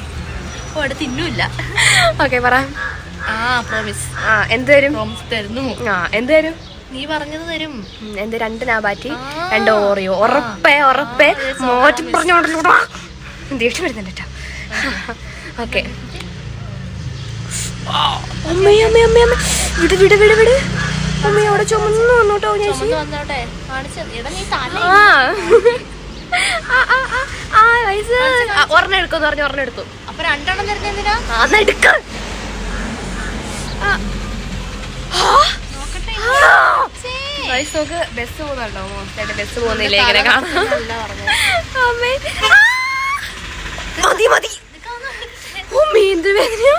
തിന്നൂല്ല.
ഓക്കെ പറ.
പ്രോമിസ്.
എന്ത് തരും?
തരുന്നു.
എന്ത് തരും?
നീ പറഞ്ഞത് തരും.
എന്ത്? 2 നാബാറ്റി 2 ഓറിയോ. ഉറപ്പേ ഉറപ്പേ മോറ്റി പറഞ്ഞോണ്ടല്ലോ. ദേഷ്യം വരുന്നുണ്ട് കേട്ടോ. ഓക്കെ. അമ്മേ അമ്മേ അമ്മേ അമ്മ വിട് വിട് വിട് വിട്. അമ്മ അവിടെ ചുമന്നു വന്നോട്ടോ. ഒരെണ്ണം എടുക്കും പറഞ്ഞു, ഒരെണ്ണം എടുത്തു.
അപ്പൊ 2 എണ്ണം തരുന്ന എന്തിനാ?
അതെടുക്ക. നോക്ക് ബസ് പോകുന്നുണ്ടോ? മോശമായിട്ട് ബസ് പോകുന്നില്ല ഇങ്ങനെ കാണാം. അമ്മേ മതി മതി. എന്ത് വേദനയാ?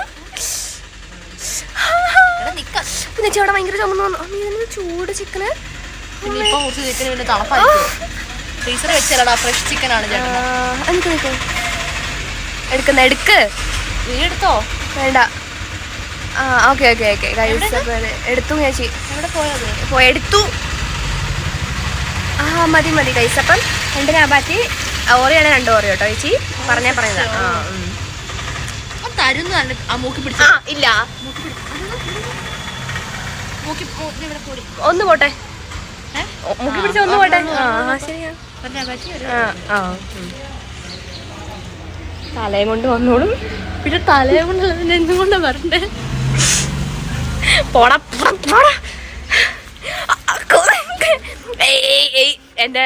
അവിടെ ഭയങ്കര ചുമന്ന് വന്നു. അമ്മ ചൂട് ചിക്കന്
ഫ്രഷ് ചിക്കൻ ആണ്.
എടുക്കുന്ന എടുക്ക്.
നീ എടുത്തോ?
വേണ്ട. Okay okay okay. എടുത്തു ചേച്ചി. എടുത്തു. മതി മതി കൈസ്. അപ്പം 2 നാബാറ്റി ഓറിയാണ് 2 ഓറിയോ കേട്ടോ ചേച്ചി. പറയുന്നത്. ഇല്ല ഒന്ന് പോട്ടെ. മുക്കി പിടിച്ച ഒന്ന് പോട്ടെ. ശരിയാ. തലയും കൊണ്ട് വന്നോളും.
പിന്നെ തലയും കൊണ്ട് എന്തുകൊണ്ടാ വരണ്ടേ?
പോടാ എന്റെ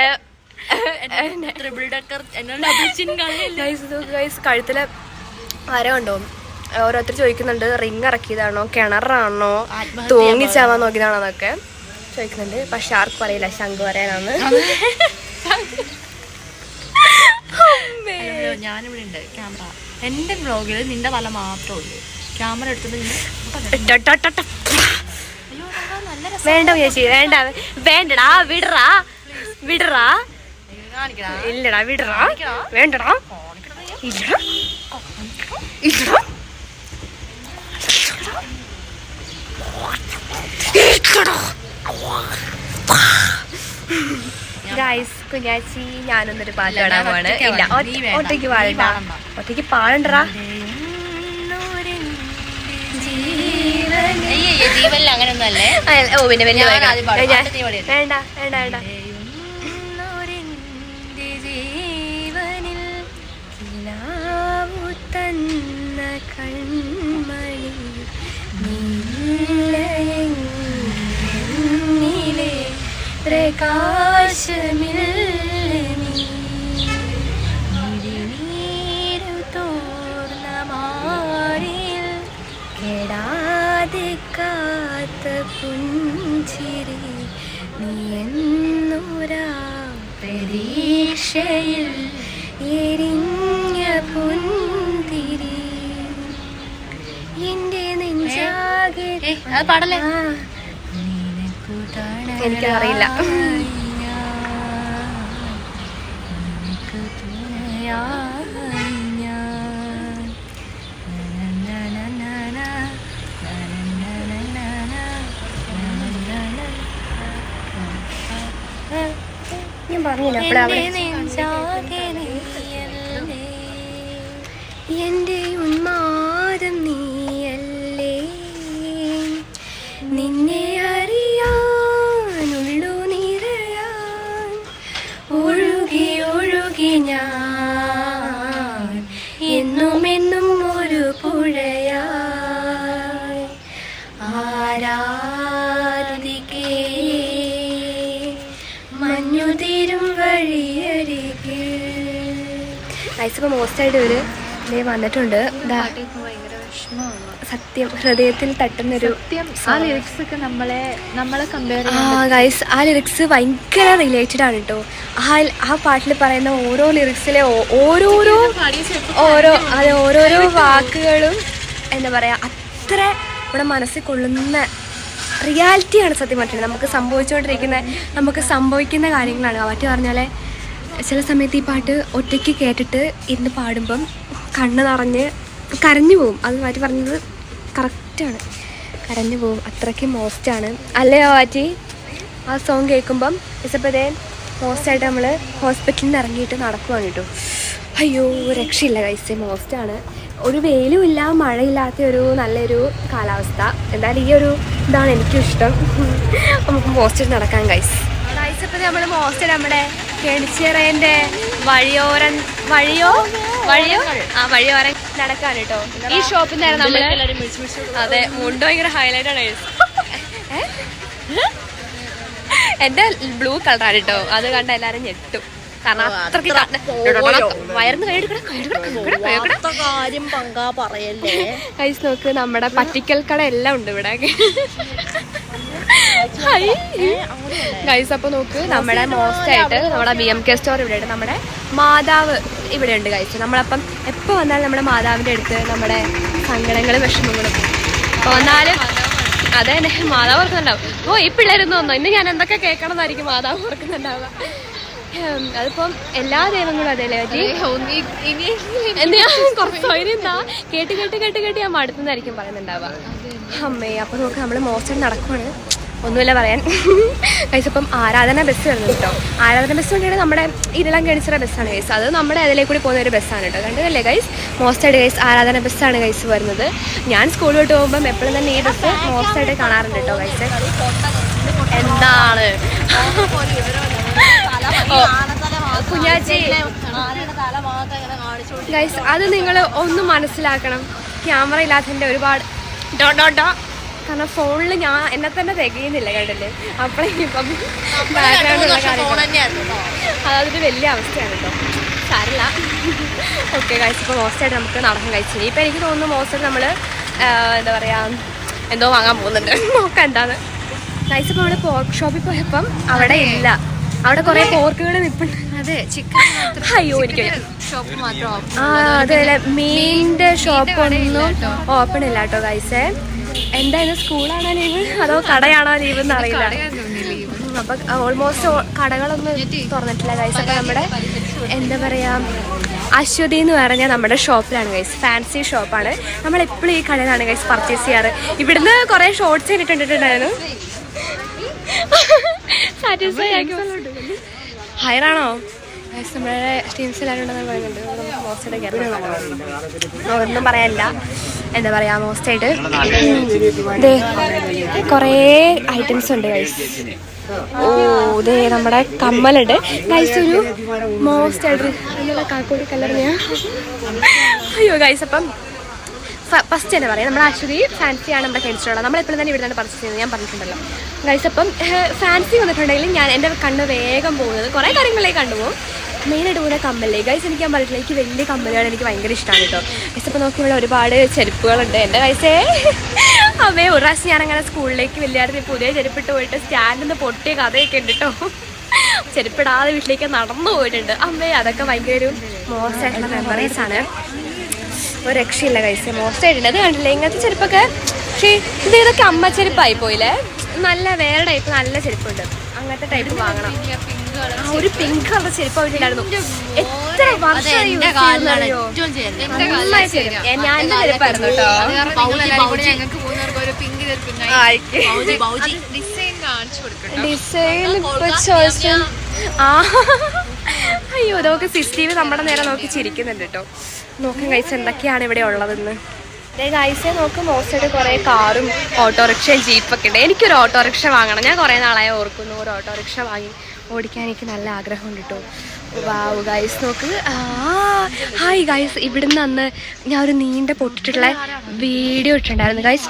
കഴുത്തിലെ വരവുണ്ടോ? ഓരോരുത്തർ ചോദിക്കുന്നുണ്ട് റിങ് ഇറക്കിയതാണോ, കിണറാണോ, തൂങ്ങിച്ചാവാൻ നോക്കിയതാണോ എന്നൊക്കെ ചോദിക്കുന്നുണ്ട്. പക്ഷെ ആർക്കും അറിയില്ല ശംഖ് വരാനാന്ന്.
ഞാനിവിടെ ഉണ്ട് ക്യാമറ. എന്റെ വ്ലോഗിൽ നിന്റെ തല മാത്രമേ ഉള്ളൂ. ക്യാമറ എടുത്തിട്ട്
വേണ്ട ചേച്ചി വേണ്ട. വേണ്ടടാ വിടറാ വിടറാ. ഇല്ലടാ വിടറാ. വേണ്ടടാ ഇല്ലടാ ഇല്ലടാ. ഗൈസ് കുഞ്ഞാച്ചി ഞാനൊന്നൊരു പാട്ട് പാടാൻ പോവാണ്. ഇല്ല ഒറ്റയ്ക്ക് പാടണ്ട. ഒറ്റയ്ക്ക് പാടണ്ടാ.
ജീവനിൽ അങ്ങനെയൊന്നല്ലേ?
ഓ പിന്നെ വലിയ വേണ്ട വേണ്ട വേണ്ട. തന്ന കൺമണി നീലേ പ്രകാശമിൽ നീരു തോർന്ന മാറിൽ കെടാതെ കാത്ത പുഞ്ചിരി നീ എന്നൊരാ പ്രതീക്ഷയിൽ എരിഞ്ഞ പുന്തിരി എന്റെ നെഞ്ചാകെ.
പാടല്ലേ?
എനിക്കറിയില്ല. ഞാൻ പറഞ്ഞില്ല എന്റെ ഉന്മാദം നീയല്ലേ, നിന്നെ അറിയാനുള്ളു നിറയാൻ ഒഴുകി ഒഴുകി ഞാൻ എന്നും എന്നും ഒരു പുഴയായി ആരാധിക്കേ മഞ്ഞുതീരും വഴിയരികെ. ഐസിപ്പോൾ മോസ്റ്റായിട്ട് ഇവര് വന്നിട്ടുണ്ട്. സത്യം ഹൃദയത്തിൽ തട്ടുന്നൊരു
ആ ലിറിക്സ് ഒക്കെ നമ്മളെ കമ്പയർ
ഗൈസ് ആ ലിറിക്സ് ഭയങ്കര റിലേറ്റഡ് ആണ് കേട്ടോ. ആ പാട്ടിൽ പറയുന്ന ഓരോ ലിറിക്സിലെ ഓരോരോ വാക്കുകളും എന്താ പറയുക അത്ര നമ്മുടെ മനസ്സിൽ കൊള്ളുന്ന റിയാലിറ്റിയാണ് സത്യം പറഞ്ഞിട്ട്. നമുക്ക് സംഭവിക്കുന്ന കാര്യങ്ങളാണ്. മാറ്റി പറഞ്ഞാൽ ചില സമയത്ത് ഈ പാട്ട് ഒറ്റയ്ക്ക് കേട്ടിട്ട് ഇരുന്ന് പാടുമ്പം കണ്ണ് നിറഞ്ഞ് കരഞ്ഞു പോവും. അത് മാറ്റി പറഞ്ഞത് കറക്റ്റാണ്, കരഞ്ഞു പോവും. അത്രയ്ക്ക് മോസ്റ്റാണ് അല്ലയോ മാറ്റി. ആ സോങ് കേൾക്കുമ്പം ഇസപ്പതേ മോസ്റ്റായിട്ട് നമ്മൾ ഹോസ്പിറ്റലിൽ നിന്ന് ഇറങ്ങിയിട്ട് നടക്കുവാണ് കേട്ടോ. അയ്യോ രക്ഷയില്ല കൈസ്, മോസ്റ്റാണ്. ഒരു വെയിലും ഇല്ല മഴയില്ലാത്ത ഒരു നല്ലൊരു കാലാവസ്ഥ. എന്തായാലും ഈ ഒരു ഇതാണ് എനിക്കും ഇഷ്ടം. നമുക്ക് മോസ്റ്റിൽ നടക്കാം ഗൈസ്. ഇപ്പം നമ്മൾ മോസ്റ്റ് നമ്മുടെ കെണിച്ചിറേൻ്റെ വഴിയോരം നടക്കാണ് കേട്ടോ. ഈ ഷോപ്പിൽ നിന്നാണ് നമ്മൾ. അതെ മുണ്ട് ഭയങ്കര ഹൈലൈറ്റ് ആണ്. എൻ്റെ ബ്ലൂ കളറാണ് കേട്ടോ. അത് കണ്ട എല്ലാവരും ഞെട്ടും. കാരണം അത്രയ്ക്ക് വയറിന് കൈസ് നോക്ക്. നമ്മുടെ പറ്റിക്കൽ കട എല്ലാം ഉണ്ട് ഇവിടെ ഗൈസ്. അപ്പോൾ നോക്ക് നമ്മുടെ മോസ്റ്റ് ആയിട്ട് നമ്മുടെ BMK സ്റ്റോർ ഇവിടെ ഉണ്ട്. നമ്മുടെ മാതാവ് ഇവിടെ ഉണ്ട് ഗൈസ്. നമ്മളപ്പം എപ്പോൾ വന്നാലും നമ്മുടെ മാതാവിൻ്റെ അടുത്ത് നമ്മുടെ സങ്കടങ്ങളും വിഷമങ്ങളും അപ്പോൾ വന്നാലും അതെ മാതാവ് ഓർക്കുന്നുണ്ടാവും. ഓ ഈ പിള്ളേരൊന്നും വന്നോ ഇന്ന് ഞാൻ എന്തൊക്കെ കേൾക്കണമെന്നായിരിക്കും മാതാവ് ഓർക്കുന്നുണ്ടാവുക. അതിപ്പം എല്ലാ ദൈവങ്ങളും അതല്ലേ എന്താ കേട്ട് ഞാൻ മടുത്തുന്നായിരിക്കും പറയുന്നുണ്ടാവുക. അമ്മേ അപ്പോൾ നോക്ക് നമ്മൾ മോസ്റ്റ് നടക്കുവാണ്. ഒന്നുമില്ല പറയാൻ ഗൈസ്. അപ്പം ആരാധന ബസ് വരുന്നത് കേട്ടോ. ആരാധന ബസ് കൊണ്ടാണ് നമ്മുടെ ഇരളം കെണിച്ചിറ ബസ്സാണ് ഗൈസ്. അത് നമ്മുടെ അതിലേക്ക് കൂടി പോകുന്ന ഒരു ബസ്സാണ് കേട്ടോ. കണ്ടതല്ലേ ഗൈസ്. മോസ്റ്റായിട്ട് ഗൈസ് ആരാധന ബസ്സാണ് ഗൈസ് വരുന്നത്. ഞാൻ സ്കൂളിൽ വിട്ട് പോകുമ്പം എപ്പോഴും തന്നെ ഈ ബസ് മോസ്റ്റായിട്ട് കാണാറുണ്ട് കേട്ടോ ഗൈസ്. എന്താണ് കുഞ്ഞാച്ചി ഗൈസ്, അത് നിങ്ങൾ ഒന്ന് മനസ്സിലാക്കണം. ക്യാമറ ഇല്ലാത്തതിൻ്റെ ഒരുപാട് കാരണം ഫോണിൽ ഞാൻ എന്നെ തന്നെ തികയുന്നില്ല കണ്ടില്ലേ. അപ്പോഴേ ഇപ്പം ബാക്ക്ഗ്രൗണ്ടുള്ള കാര്യം അതൊരു വലിയ അവസ്ഥയാണ് കേട്ടോ. സാരില്ല. ഓക്കെ ഗൈസ്, ഇപ്പോൾ മോസ്റ്റായിട്ട് നമുക്ക് നടക്കാൻ കഴിച്ചു. ഇപ്പം എനിക്ക് തോന്നുന്നു മോസ്റ്റായിട്ട് നമ്മൾ എന്താ പറയുക എന്തോ വാങ്ങാൻ പോകുന്നുണ്ട്. നോക്കാം എന്താണ് ഗൈസ്. ഇപ്പോൾ നമ്മൾ പോർക്ക് ഷോപ്പിൽ പോയപ്പം അവിടെ ഇല്ല. അവിടെ കുറെ പോർക്കുകൾ നിൽപ്പുണ്ട്.
അതെ ചിക്കൻ.
അയ്യോ എനിക്ക്
ഷോപ്പ് മാത്രം.
അതല്ലേ മീനിന്റെ ഷോപ്പ് ഒന്നും ഓപ്പൺ ഇല്ല കേട്ടോ ഗൈസേ. എന്തായാലും സ്കൂളാണോ ലീവ് അതോ കടയാണോ ലീവ് എന്ന് അറിയില്ല. അപ്പൊ ഓൾമോസ്റ്റ് കടകളൊന്നും തുറന്നിട്ടില്ല ഗൈസ്. അപ്പൊ നമ്മുടെ എന്താ പറയാ അശ്വതി എന്ന് പറഞ്ഞാൽ നമ്മുടെ ഷോപ്പിലാണ് ഗൈസ്. ഫാൻസി ഷോപ്പാണ്. നമ്മൾ എപ്പോഴും ഈ കടയിലാണ് ഗൈസ് പർച്ചേസ് ചെയ്യാറ്. ഇവിടുന്ന് കുറെ ഷോർട്സ് ഇട്ടിട്ടുണ്ടായിരുന്നു. സാറ്റിസ്ഫൈ ആക്കി ഹയറാണോ നമ്മുടെ ടീംസ് എല്ലാവരും ഉണ്ടെന്ന് പറയുന്നുണ്ട്. ഒന്നും പറയാനില്ല. എന്താ പറയാ മോസ്റ്റായിട്ട് കുറേ ഐറ്റംസ് ഉണ്ട് ഗൈസ്. ഓ ഇതേ നമ്മുടെ കമ്മലുണ്ട് ഗൈസ്. ഒരു മോസ്റ്റായിട്ട് കാക്കോടി കളറിനെയാ. അയ്യോ ഗൈസ്. അപ്പം ഫസ്റ്റ് തന്നെ പറയാം നമ്മുടെ അശ്വതി ഫാൻസിയാണ് നമ്മുടെ കെണിച്ചിട്ടുള്ളത്. നമ്മളെപ്പോഴും തന്നെ ഇവിടെ തന്നെ പർച്ചേസ് ചെയ്യുന്നത് ഞാൻ പറഞ്ഞിട്ടുണ്ടല്ലോ ഗൈസ്. അപ്പം ഫാൻസി വന്നിട്ടുണ്ടെങ്കിൽ ഞാൻ എൻ്റെ കണ്ണ് വേഗം പോകുന്നത് കുറേ കാര്യങ്ങളിലേക്ക് കണ്ടുപോകും. മെയിനായിട്ട് പോകുന്ന കമ്മലിലേക്ക് ഗൈസ്. എനിക്ക് ഞാൻ പറഞ്ഞിട്ടില്ല, എനിക്ക് വലിയ കമ്മലുകൾ എനിക്ക് ഭയങ്കര ഇഷ്ടമാണ് കേട്ടോ ഗൈസ്. അപ്പോൾ നോക്കി ഇവിടെ ഒരുപാട് ചെരുപ്പുകളുണ്ട് എൻ്റെ ഗൈസേ. അവേ ഒരു പ്രാവശ്യം ഞാനങ്ങനെ സ്കൂളിലേക്ക് വലിയ പുതിയ ചെരുപ്പിട്ട് പോയിട്ട് സ്റ്റാൻഡിൽ നിന്ന് പൊട്ടിയ കഥയൊക്കെ ഉണ്ട് കേട്ടോ. ചെരുപ്പിടാതെ വീട്ടിലേക്ക് നടന്നു പോയിട്ടുണ്ട്. അമ്മേ അതൊക്കെ ഭയങ്കര ഒരു മോശമായിട്ടുള്ള മെമ്മറീസാണ്. ഒരു രക്ഷയില്ല ഗൈസ്. മോശമായിട്ടുണ്ട്. അത് കണ്ടില്ലേ ഇങ്ങനത്തെ ചെരുപ്പൊക്കെ. പക്ഷേ ഇതൊക്കെ അമ്മ ചെരുപ്പായി പോയില്ലേ. നല്ല വേറെ ടൈപ്പ് നല്ല ചെരുപ്പുണ്ട്. അങ്ങനത്തെ ടൈപ്പ് വാങ്ങണം. ഒരു പിങ്ക് കളർ ചെരുപ്പ് വീട്ടിലായിരുന്നു. എത്ര വർഷം ഞാൻ ചെരുപ്പായിരുന്നു കേട്ടോ. ഡിസൈൻ അയ്യോ ഇതൊക്കെ സിസ്റ്റീവ് നമ്മുടെ നേരെ നോക്കി ചിരിക്കുന്നുണ്ട് കേട്ടോ. നോക്കാം ഗൈസ് എന്തൊക്കെയാണ് ഇവിടെ ഉള്ളതെന്ന്. അതേ ഗൈസേ നോക്ക് മോസ്റ്റായിട്ട് കുറേ കാറും ഓട്ടോറിക്ഷയും ജീപ്പൊക്കെ ഉണ്ട്. എനിക്കൊരു ഓട്ടോറിക്ഷ വാങ്ങണം. ഞാൻ കുറേ നാളായി ഓർക്കുന്നു ഒരു ഓട്ടോറിക്ഷ ഓടിക്കാൻ എനിക്ക് നല്ല ആഗ്രഹമുണ്ട് കേട്ടോ. വാവ് ഗൈസ് നോക്ക്. ഹായ് ഗൈസ്, ഇവിടുന്ന് അന്ന് ഞാൻ ഒരു നീണ്ട പൊട്ടിട്ടുള്ള വീഡിയോ ഇട്ടിട്ടുണ്ടായിരുന്നു ഗൈസ്.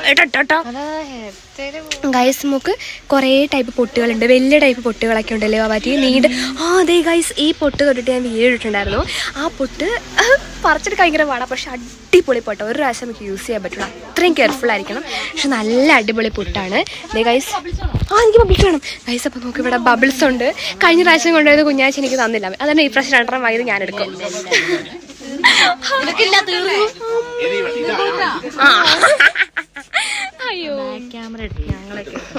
ഗൈസ് നമുക്ക് കുറേ ടൈപ്പ് പൊട്ടുകളുണ്ട്, വലിയ ടൈപ്പ് പൊട്ടുകളൊക്കെ ഉണ്ടല്ലേ വാവാറ്റി നീണ്ട. അതെ ഗൈസ്, ഈ പൊട്ട് തൊട്ടിട്ട് ഞാൻ വീഡിയോ ഇട്ടിട്ടുണ്ടായിരുന്നു. ആ പൊട്ട് പറിച്ചിട്ട് ഭയങ്കര പാടാ, പക്ഷെ അടിപൊളി പൊട്ട. ഒരു പ്രാവശ്യം നമുക്ക് യൂസ് ചെയ്യാൻ പറ്റുള്ളൂ, അത്രയും കെയർഫുൾ ആയിരിക്കണം. പക്ഷെ നല്ല അടിപൊളി പൊട്ടാണ് ഗൈസ്. എനിക്ക് ബബിൾസ് വേണം ഗൈസ്. അപ്പം നമുക്ക് ഇവിടെ ബബിൾസ് ഉണ്ട്. കഴിഞ്ഞ പ്രാവശ്യം കൊണ്ടുപോയത് കുഞ്ഞാഴ്ച എനിക്ക് തന്നില്ല, അതാണ് ഈ പ്രാവശ്യം 2 വാങ്ങിയത് ഞാൻ എടുക്കും. അയ്യോ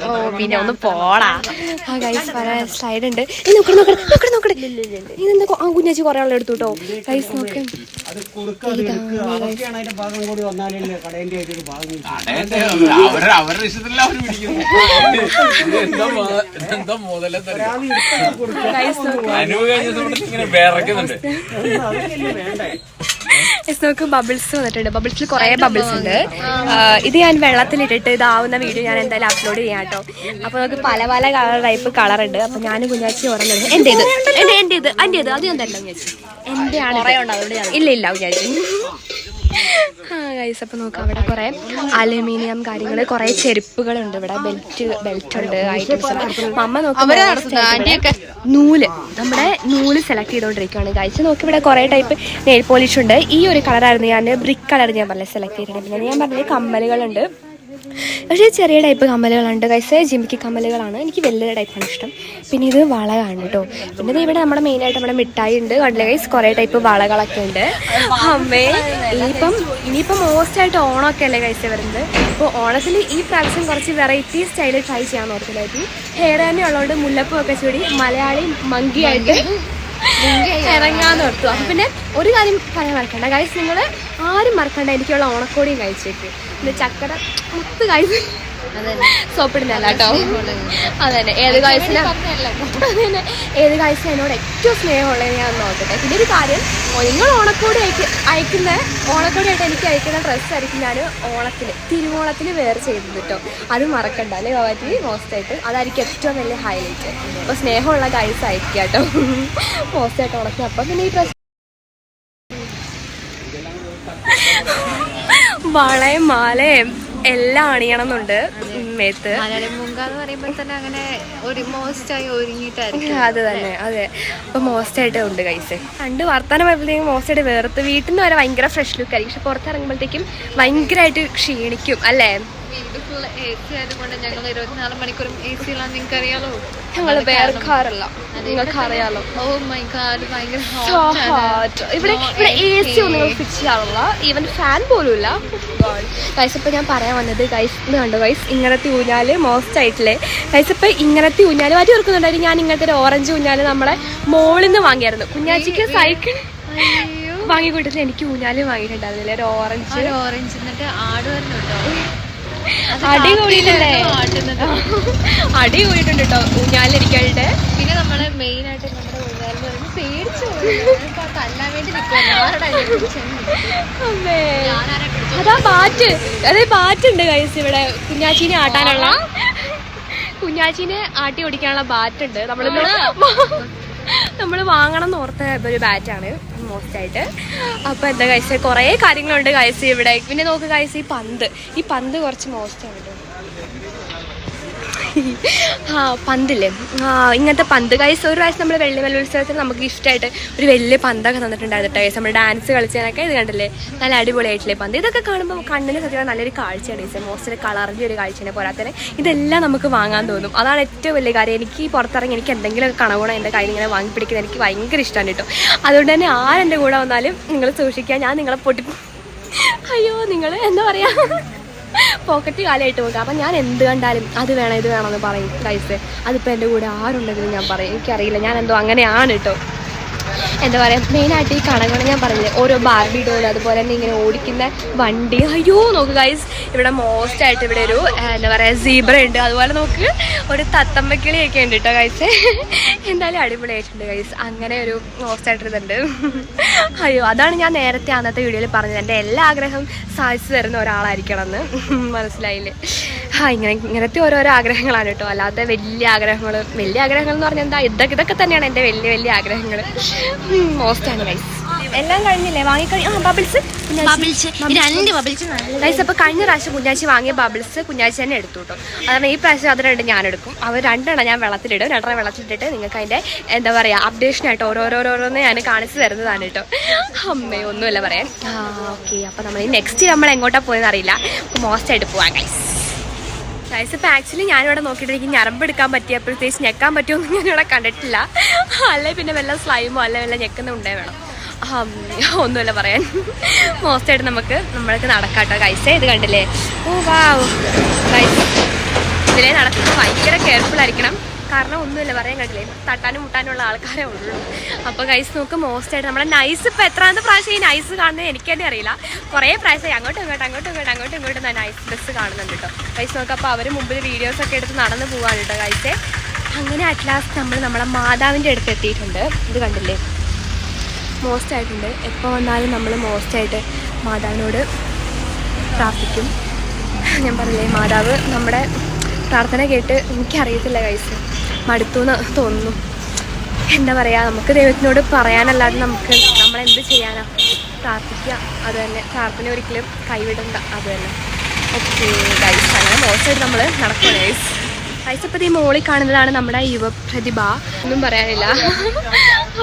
ഓ പിന്നെ ഒന്ന് പോടാ. ഗൈസ് പറയാൻ സ്ലൈഡ് ഉണ്ട്. ഇതെന്താ കുഞ്ഞാച്ചി കുറെ ആളെ എടുത്തു കേട്ടോ ഗൈസ്. നോക്ക് നോക്ക് ബബിൾസ് വന്നിട്ടുണ്ട്. ബബിൾസിൽ കുറെ ബബിൾസ് ഉണ്ട്. ഇത് ഞാൻ വെള്ളത്തിലിട്ടിട്ട് ഇതാവുന്ന വീഡിയോ ഞാൻ എന്തായാലും അപ്ലോഡ് ചെയ്യാം കേട്ടോ. അപ്പൊ നമുക്ക് പല പല ടൈപ്പ് കളർ ഉണ്ട്. അപ്പൊ ഞാൻ കുഞ്ഞാച്ചി ഓർമ്മ എന്റെ അത് ഞാൻ തരില്ല കുഞ്ഞാച്ചി, എന്റെ ആണ്. ഇല്ല കുഞ്ഞാച്ചി. ഗൈസ് അപ്പൊ നോക്കാം, അവിടെ കുറെ അലുമിനിയം കാര്യങ്ങള്, കുറെ ചെരുപ്പുകളുണ്ട്. ഇവിടെ ബെൽറ്റ് ഉണ്ട്, ഐറ്റംസ്. അമ്മ നോക്കാം നൂല്, നമ്മുടെ നൂല് സെലക്ട് ചെയ്തോണ്ടിരിക്കുകയാണ് ഗൈസ്. നോക്കി ഇവിടെ കുറെ ടൈപ്പ് നെയിൽ പോളിഷ് ഉണ്ട്. ഈ ഒരു കളറായിരുന്നു ഞാൻ, ബ്രിക്ക് കളർ ഞാൻ പറഞ്ഞ സെലക്ട് ചെയ്തിട്ടുണ്ട്. പിന്നെ ഞാൻ പറഞ്ഞത് കമ്മലുകളുണ്ട്, പക്ഷേ ചെറിയ ടൈപ്പ് കമ്മലുകളുണ്ട് ഗൈസ്. ജിമിക്കി കമ്മലുകളാണ്, എനിക്ക് വലിയ ടൈപ്പാണ് ഇഷ്ടം. പിന്നെ ഇത് വളയാണ് കേട്ടോ. പിന്നെ ഇവിടെ നമ്മുടെ മെയിനായിട്ട് നമ്മുടെ മിഠായി ഉണ്ട്, കണ്ടില്ലേ ഗൈസ്. കുറേ ടൈപ്പ് വളകളൊക്കെ ഉണ്ട്. അമ്മേ ഇനിയിപ്പം മോസ്റ്റായിട്ട് ഓണമൊക്കെ അല്ലേ ഗൈസ് വരുന്നത്. അപ്പോൾ ഓണത്തിൽ ഈ പ്രാവശ്യം കുറച്ച് വെറൈറ്റി സ്റ്റൈൽ ട്രൈ ചെയ്യാൻ ഓർത്തില്ലായിട്ട് ഹെയർ തന്നെ ഉള്ളതുകൊണ്ട് മുല്ലപ്പൂ ഒക്കെ ചൂടി മലയാളി മങ്കിയായിട്ട് ഇറങ്ങാന്ന് ഓർത്തു. അപ്പം പിന്നെ ഒരു കാര്യം പറയാൻ മറക്കണ്ട ഗൈസ്, നിങ്ങൾ ആരും മറക്കണ്ട, എനിക്കുള്ള ഓണക്കോടിയും കഴിച്ചേക്ക്. പിന്നെ ചക്കര മുത്ത് കഴിച്ച് സോപ്പിടുന്നല്ല കേട്ടോ. അതന്നെ ഏത് കാഴ്ച എന്നോട് ഏറ്റവും സ്നേഹമുള്ളത് ഞാൻ നോക്കട്ടെ. പിന്നെ ഒരു കാര്യം, നിങ്ങൾ ഓണക്കോടിയായിട്ട് എനിക്ക് അയക്കുന്ന ഡ്രസ്സായിരിക്കും ഞാൻ തിരുവോണത്തിന് വേറെ ചെയ്തത് കേട്ടോ. അത് മറക്കണ്ട അല്ലേ ബാബാറ്റി, മോസ്റ്റായിട്ട് അതായിരിക്കും ഏറ്റവും വലിയ ഹൈലൈറ്റ്. അപ്പോൾ സ്നേഹമുള്ള കാഴ്ച അയക്കുക കേട്ടോ മോസ്റ്റായിട്ട് ഓണത്തിന്. അപ്പം പിന്നെ ഈ ഡ്രസ് വളയും മാലയും എല്ലാം അണിയണം എന്നുണ്ട് മേത്ത്. അത് തന്നെ അതെ. അപ്പൊ മോസ്റ്റായിട്ട് ഉണ്ട് കൈസ്. കണ്ട് വർത്താനം വരുമ്പോഴത്തേക്കും മോസ്റ്റായിട്ട് വേർത്ത് വീട്ടിൽ നിന്ന് വരെ ഭയങ്കര ഫ്രഷ് ലുക്ക് ആയിരിക്കും. പക്ഷെ പുറത്തിറങ്ങുമ്പോഴത്തേക്കും ഭയങ്കരമായിട്ട് ക്ഷീണിക്കും അല്ലേ.
ഞങ്ങൾ 24 മണിക്കൂറും എ സി ഇല്ലാന്ന് നിങ്ങൾക്ക് അറിയാലോ.
ഞങ്ങൾ വേർക്കാറില്ല, നിങ്ങൾക്ക് അറിയാലോ. ഇവിടെ AC ഒന്നും നിങ്ങൾ ഫിക്സ് ചെയ്യാറില്ല, ഈവൻ ഫാൻ പോലും ഇല്ല ഗൈസ്. ഇപ്പൊ ഞാൻ പറയാൻ വന്നത് ഗൈസ്, ഇത് കണ്ടോ ഗൈസ്, ഇങ്ങനത്തെ ഊഞ്ഞാല് മോസ്റ്റ് ആയിട്ടില്ലേ ഗൈസ്. ഇപ്പൊ ഇങ്ങനത്തെ ഊഞ്ഞാല് മാറ്റി ഓർക്കുന്നുണ്ടായിരുന്നു. ഞാൻ ഇങ്ങനത്തെ ഒരു ഓറഞ്ച് ഊഞ്ഞാല് നമ്മളെ മോളിൽ നിന്ന് വാങ്ങിയായിരുന്നു. കുഞ്ഞാച്ചിക്ക് സൈക്കിൾ വാങ്ങി കൊടുത്തിട്ട് എനിക്ക് ഊഞ്ഞാല് വാങ്ങിയിട്ടുണ്ടായിരുന്നില്ല, ഒരു ഓറഞ്ച്.
എന്നിട്ട് ആടുവരുന്നുണ്ടോ,
അടി കൂടിയിട്ടുണ്ട് കേട്ടോ ഊഞ്ഞാലിരിക്കാനായിട്ട്. പിന്നെ നമ്മള് മെയിൻ ആയിട്ട് നമ്മുടെ ഊഞ്ഞാലിൽ പേടിച്ചു തല്ലാൻ വേണ്ടി അതാ ബാറ്റ്. അതായത് ബാറ്റുണ്ട് കൈസ് ഇവിടെ, കുഞ്ഞാച്ചീനെ ആട്ടാനുള്ള, കുഞ്ഞാച്ചീനെ ആട്ടി ഓടിക്കാനുള്ള ബാറ്റുണ്ട്. നമ്മൾ വാങ്ങണം എന്ന് ഓർത്ത ഒരു ബാറ്റാണ് മോസ്റ്റായിട്ട്. അപ്പോൾ എന്താ കഴിച്ച് കുറേ കാര്യങ്ങളുണ്ട് കഴിച്ച് ഇവിടെ. പിന്നെ നോക്ക് കഴിച്ച് ഈ പന്ത് കുറച്ച് മോസ്റ്റാണ് കേട്ടോ. പന്തില്ലേ, ഇങ്ങനത്തെ പന്ത് കൈസ്. ഒരു പ്രാവശ്യം നമ്മൾ വെള്ളിമല ഉത്സവത്തിന് നമുക്ക് ഇഷ്ടമായിട്ട് ഒരു വലിയ പന്തൊക്കെ തന്നിട്ടുണ്ടായിരുന്നു കേട്ടോ. നമ്മൾ ഡാൻസ് കളിച്ചതിനൊക്കെ ഇത് കണ്ടില്ലേ, നല്ല അടിപൊളിയായിട്ടില്ലേ പന്ത്. ഇതൊക്കെ കാണുമ്പോൾ കണ്ണിന് സത്യം നല്ലൊരു കാഴ്ചയാണ് ഗൈസ്. മോസ്റ്റ്ലി കളറിൻ്റെ ഒരു കാഴ്ചനെ പോരാത്തന്നെ ഇതെല്ലാം നമുക്ക് വാങ്ങാൻ തോന്നും. അതാണ് ഏറ്റവും വലിയ കാര്യം. എനിക്ക് പുറത്തിറങ്ങി എനിക്ക് എന്തെങ്കിലും കണകുണം എൻ്റെ കയ്യിൽ ഇങ്ങനെ വാങ്ങി പിടിക്കുന്നത് എനിക്ക് ഭയങ്കര ഇഷ്ടമാണ് കേട്ടോ. അതുകൊണ്ട് തന്നെ ആരെൻ്റെ കൂടെ വന്നാലും നിങ്ങൾ സൂക്ഷിക്കുക, ഞാൻ നിങ്ങളെ അയ്യോ നിങ്ങൾ എന്താ പറയുക പോക്കറ്റ് കാലമായിട്ട് പോകുക. അപ്പം ഞാൻ എന്ത് കണ്ടാലും അത് വേണം ഇത് വേണമെന്ന് പറയും ഗൈസ്. അതിപ്പോൾ എൻ്റെ കൂടെ ആരുണ്ടെങ്കിലും ഞാൻ പറയും, എനിക്കറിയില്ല, ഞാൻ എന്തോ അങ്ങനെയാണ് കേട്ടോ. എന്താ പറയുക, മെയിനായിട്ട് ഈ കടകൾ ഞാൻ പറഞ്ഞില്ലേ, ഓരോ ബാർബി ഡോൾ, അതുപോലെ തന്നെ ഇങ്ങനെ ഓടിക്കുന്ന വണ്ടി. അയ്യോ നോക്ക് ഗൈസ്, ഇവിടെ മോസ്റ്റായിട്ട് ഇവിടെ ഒരു എന്താ പറയുക സീബ്ര ഉണ്ട്. അതുപോലെ നോക്ക് ഒരു തത്തമ്മക്കിളിയൊക്കെ ഉണ്ട് കേട്ടോ ഗൈസ്. എന്തായാലും അടിപൊളിയായിട്ടുണ്ട് ഗൈസ്. അങ്ങനെ ഒരു മോസ്റ്റായിട്ടിതുണ്ട്. അയ്യോ അതാണ് ഞാൻ നേരത്തെ അന്നത്തെ വീഡിയോയിൽ പറഞ്ഞത്, എൻ്റെ എല്ലാ ആഗ്രഹവും സാധിച്ചു തരുന്ന ഒരാളായിരിക്കണം എന്ന്. മനസ്സിലായില്ലേ. ഇങ്ങനത്തെ ഓരോരോ ആഗ്രഹങ്ങളാണ് കേട്ടോ. അല്ലാതെ വലിയ ആഗ്രഹങ്ങൾ എന്ന് പറഞ്ഞാൽ എന്താ, ഇതൊക്കെ തന്നെയാണ് എൻ്റെ വലിയ വലിയ ആഗ്രഹങ്ങൾ. മോസ്റ്റാണ് ഗൈസ്. എല്ലാം കഴിഞ്ഞില്ലേ? വാങ്ങിക്കഴിഞ്ഞു. Bubbles guys. അപ്പോൾ കഴിഞ്ഞ പ്രാവശ്യം കുഞ്ഞാച്ചി വാങ്ങിയ ബബിൾസ് കുഞ്ഞാച്ചി തന്നെ എടുത്തു കേട്ടോ. അതാണ് ഈ പ്രാവശ്യം അത് രണ്ട് ഞാൻ എടുക്കും. അവർ രണ്ടെണ്ണം ഞാൻ വെള്ളത്തിലിടും. രണ്ടെണ്ണം വെള്ളത്തിലിട്ടിട്ട് നിങ്ങൾക്ക് അതിൻ്റെ എന്താ പറയുക അപ്ഡേഷനായിട്ട് ഓരോരോരോന്ന് ഞാൻ കാണിച്ചു തരുന്നതാണ് കേട്ടോ. അമ്മേ ഒന്നുമില്ല പറയാൻ. ഓക്കെ, അപ്പോൾ നമ്മൾ നെക്സ്റ്റ് നമ്മൾ എങ്ങോട്ടാണ് പോയെന്ന് അറിയില്ല. മോസ്റ്റായിട്ട് പോവാം ഗൈസ്. ഇപ്പം ആക്ച്വലി ഞാനിവിടെ നോക്കിയിട്ട് എനിക്ക് ഞരമ്പ് എടുക്കാൻ പറ്റിയപ്പോഴത്തേക്ക് ഞെക്കാൻ പറ്റുമെന്ന് ഞാനിവിടെ കണ്ടിട്ടില്ല. അല്ലെ പിന്നെ വല്ല സ്ലൈമോ അല്ലെ വല്ല ഞെക്കുന്നുണ്ടേ വേണം. ഒന്നുമില്ല പറയാൻ. മോസ്റ്റായിട്ട് നമ്മൾക്ക് നടക്കാട്ടോ ഗൈസേ. ഇത് കണ്ടില്ലേ? ഓ വാവ് ഗൈസ്. ഇതിലേ നടക്കുമ്പോൾ ഭയങ്കര കെയർഫുൾ ആയിരിക്കണം. കാരണം ഒന്നുമില്ല പറയാൻ കണ്ടില്ലേ, തട്ടാനും മുട്ടാനുള്ള ആൾക്കാരേ ഉള്ളൂ. അപ്പോൾ ഗൈസ് നോക്ക് മോസ്റ്റായിട്ട് നമ്മുടെ നൈസ്. ഇപ്പോൾ എത്രാമത്തെ പ്രാവശ്യം ഈ നൈസ് കാണുന്നത് എനിക്ക് തന്നെ അറിയില്ല. കുറേ പ്രാവശ്യം അങ്ങോട്ടും ഇങ്ങോട്ടും ഞാൻ നൈസ് ബസ് കാണുന്നുണ്ട് കേട്ടോ ഗൈസ്. നോക്ക് അപ്പോൾ അവർ മുമ്പിൽ വീഡിയോസൊക്കെ എടുത്ത് നടന്ന് പോകാൻ കേട്ടോ ഗൈസേ. അങ്ങനെ അറ്റ്ലാസ്റ്റ് നമ്മളെ മാതാവിൻ്റെ അടുത്ത് എത്തിയിട്ടുണ്ട്. ഇത് കണ്ടില്ലേ? മോസ്റ്റായിട്ടുണ്ട്. എപ്പോൾ വന്നാലും നമ്മൾ മോസ്റ്റായിട്ട് മാതാവിനോട് പ്രാർത്ഥിക്കും. ഞാൻ പറഞ്ഞില്ലേ, മാതാവ് നമ്മുടെ പ്രാർത്ഥന കേട്ട് എനിക്കറിയത്തില്ല ഗൈസ്, മടുത്തുവെന്ന് തോന്നുന്നു. എന്താ പറയുക, നമുക്ക് ദൈവത്തിനോട് പറയാനല്ലാതെ നമ്മളെന്ത് ചെയ്യാനാ? പ്രാർത്ഥിക്കുക, അത് തന്നെ. പ്രാർത്ഥന ഒരിക്കലും കൈവിടണ്ട, അത് തന്നെ. ഓക്കെ ഗൈസ്, അങ്ങനെ മോശമായിട്ട് നമ്മൾ നടക്കുകയാണ് ഗൈസ്. ഗൈസ് ഇപ്പോൾ ഈ മോളിൽ കാണുന്നതാണ് നമ്മുടെ യുവപ്രതിഭ. ഒന്നും പറയാനില്ല.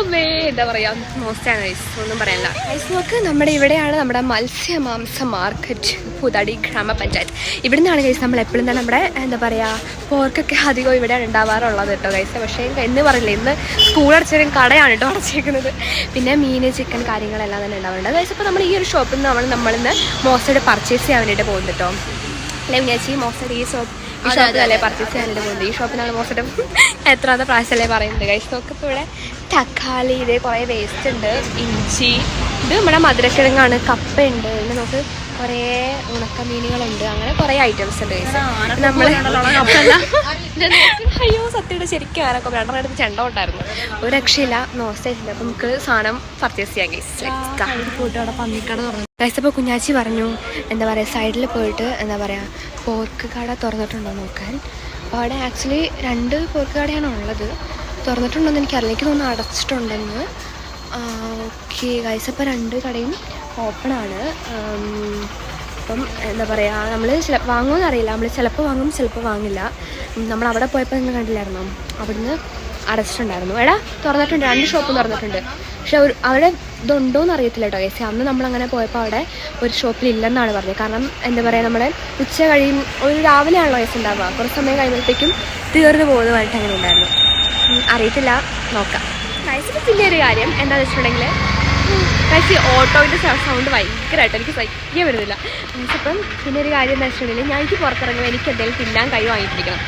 അമ്മേ എന്താ പറയുക, മോസ്റ്റാണ് ഗൈസ്, ഒന്നും പറയാനില്ല ഗൈസ്. നോക്ക് നമ്മുടെ ഇവിടെയാണ് നമ്മുടെ മത്സ്യമാംസ മാർക്കറ്റ്, പുതടി ഗ്രാമപഞ്ചായത്ത്. ഇവിടെ നിന്നാണ് ഗൈസ് നമ്മൾ എപ്പോഴും തന്നെ നമ്മുടെ എന്താ പറയുക പോർക്കൊക്കെ അധികം ഇവിടെയാണ് ഉണ്ടാവാറുള്ളത് കേട്ടോ ഗൈസ്. പക്ഷേ എന്ന് പറയില്ല, ഇന്ന് സ്കൂൾ അടച്ചവരും കടയാണ് കേട്ടോ അടച്ചേക്കുന്നത്. പിന്നെ മീൻ ചിക്കൻ കാര്യങ്ങളെല്ലാം തന്നെ ഉണ്ടാവുന്നുണ്ട് ഗൈസ്. അപ്പോൾ നമ്മൾ ഈ ഒരു ഷോപ്പിൽ നിന്ന് നമ്മളിന്ന് മോസ്റ്റഡ് പർച്ചേസ് ചെയ്യാൻ വേണ്ടിയിട്ട് പോകുന്നുണ്ട് കേട്ടോ. അല്ലെ വിചാരിച്ച് മോസ്റ്റഡ് ഈ ഷോപ്പിലല്ലേ പർച്ചേസ് ചെയ്യാനായിട്ട് പോകുന്നത്. ഈ ഷോപ്പിനാണ് മോസ്റ്റഡ് എത്രാമത്തെ പ്രാവശ്യമല്ലേ പറയുന്നത് ഗൈസ്. നോക്കിപ്പോൾ ഇവിടെ തക്കാളി, ഇതേ കുറേ വേസ്റ്റ് ഉണ്ട്, ഇഞ്ചി, ഇത് നമ്മുടെ മധുരക്കിഴങ്ങാണ്, കപ്പയുണ്ട്, പിന്നെ നമുക്ക് കുറേ ഉണക്കമീനുകളുണ്ട്, അങ്ങനെ കുറേ ഐറ്റംസ് ഉണ്ട് ഗൈസ്. നമ്മൾ അയ്യോ സത്യയുടെ ശരിക്കും ആരൊക്കെ രണ്ടെണ്ണം എടുത്ത് ചെണ്ട കൊണ്ടായിരുന്നു, ഒരു രക്ഷയില്ല, നോസ്റ്റായിട്ടില്ല. അപ്പോൾ നമുക്ക് സാധനം പർച്ചേസ് ചെയ്യാം ഗൈസ്. പന്നിക്കട തുറന്നു ഗൈസ്. അപ്പോൾ കുഞ്ഞാച്ചി പറഞ്ഞു എന്താ പറയുക സൈഡിൽ പോയിട്ട് എന്താ പറയുക പോർക്ക് കട തുറന്നിട്ടുണ്ടോ നോക്കാൻ. അപ്പോൾ അവിടെ ആക്ച്വലി 2 പോർക്ക് കടയാണ് ഉള്ളത്. തുറന്നിട്ടുണ്ടോയെന്ന് എനിക്കറിയില്ല, എനിക്ക് തോന്നുന്നു അടച്ചിട്ടുണ്ടെന്ന്. ഓക്കെ ഗൈസ്, അപ്പോൾ 2 കടയും ഓപ്പണാണ്. അപ്പം എന്താ പറയുക നമ്മൾ വാങ്ങുമെന്ന് അറിയില്ല, നമ്മൾ ചിലപ്പോൾ വാങ്ങും ചിലപ്പോൾ വാങ്ങില്ല. നമ്മൾ അവിടെ പോയപ്പോൾ നിങ്ങൾ കണ്ടില്ലായിരുന്നോ, അവിടുന്ന് അടച്ചിട്ടുണ്ടായിരുന്നു. എടാ തുറന്നിട്ടുണ്ട്, 2 ഷോപ്പും തുറന്നിട്ടുണ്ട്. പക്ഷെ അവിടെ ഇതുണ്ടോയെന്ന് അറിയത്തില്ല കേട്ടോ ഗൈസ്. അന്ന് നമ്മളങ്ങനെ പോയപ്പോൾ അവിടെ ഒരു ഷോപ്പിലില്ലെന്നാണ് പറഞ്ഞത്. കാരണം എന്താ പറയുക നമ്മുടെ ഉച്ച കഴിയും, ഒരു രാവിലെയാണല്ലോ ഗൈസ് ഉണ്ടാവുക, കുറച്ച് സമയം കഴിയുമ്പോഴത്തേക്കും തീർന്നു പോകുന്നതായിട്ട് അങ്ങനെ ഉണ്ടായിരുന്നു. അറിയത്തില്ല, നോക്കാം ഗൈസ്. പിന്നെ ഒരു കാര്യം എന്താണെന്ന് വെച്ചിട്ടുണ്ടെങ്കിൽ ഗൈസ് ഓട്ടോയുടെ സൗണ്ട് ഭയങ്കരമായിട്ട് എനിക്ക് സഹിക്കാൻ വരുന്നില്ല ഗൈസ്. അപ്പം പിന്നെ ഒരു കാര്യം എന്താ വെച്ചിട്ടുണ്ടെങ്കിൽ എനിക്ക് പുറത്തിറങ്ങുമ്പോൾ എനിക്ക് എന്തെങ്കിലും തിന്നാൻ കൈ വാങ്ങിപ്പിടിക്കണം.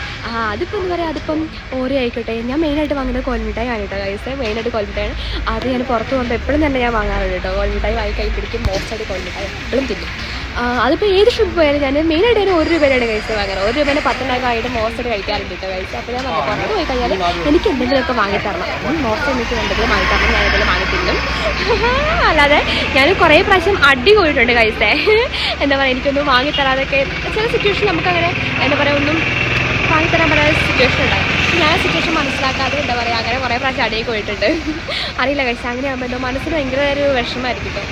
അതിപ്പോൾ എന്താ പറയുക, അതിപ്പം ഓരോ ആയിക്കോട്ടെ. ഞാൻ മെയിനായിട്ട് വാങ്ങുന്നത് കോൽമിഠായി ആണ് കേട്ടോ ഗൈസ്. മെയിനായിട്ട് കോൽമിഠായാണ്. അത് ഞാൻ പുറത്ത് പോകുമ്പോൾ എപ്പോഴും തന്നെ ഞാൻ വാങ്ങാറുണ്ട് കേട്ടോ. കോൽമിഠായി വാങ്ങി കൈ പിടിക്കും, മോസ്റ്റായിട്ട് കോൽമിഠായി എപ്പോഴും തിന്നും. അതിപ്പോൾ ഏത് ഷോപ്പിൽ പോയാലും ഞാൻ മെയിനായിട്ട് ഒരു 1 രൂപയുടെ കഴിച്ച് വാങ്ങാറ്. 1 രൂപേനെ 10 ആയിട്ട് മോസ്റ്റായിട്ട് കഴിക്കാറുണ്ട് കേട്ടോ കഴിച്ച്. അപ്പോൾ ഞാൻ പറഞ്ഞു പുറത്ത് പോയി കഴിഞ്ഞാൽ എനിക്ക് എന്തെങ്കിലുമൊക്കെ വാങ്ങിത്തരണം, മോസ്റ്റ് എനിക്ക് എന്തെങ്കിലും വാങ്ങിത്തരണം, ഞാൻ എന്തെങ്കിലും വാങ്ങിത്തിന്നും. അല്ലാതെ ഞാൻ കുറേ പ്രാവശ്യം അടി പോയിട്ടുണ്ട് കഴിച്ചേ. എന്താ പറയുക എനിക്കൊന്നും വാങ്ങിത്തരാതൊക്കെ ചില സിറ്റുവേഷൻ നമുക്കങ്ങനെ എന്താ പറയുക ഒന്നും വാങ്ങിത്തരാൻ പറ്റാത്ത സിറ്റുവേഷൻ ഉണ്ടാകും. ഞാൻ സിറ്റുവേഷൻ മനസ്സിലാക്കാതെ എന്താ പറയുക അങ്ങനെ കുറേ പ്രാവശ്യം അടിയൊക്കെ പോയിട്ടുണ്ട്. അറിയില്ല കഴിച്ചാൽ അങ്ങനെ ആകുമ്പോൾ എന്തോ മനസ്സിന് ഭയങ്കര ഒരു വിഷമമായിരിക്കും കേട്ടോ.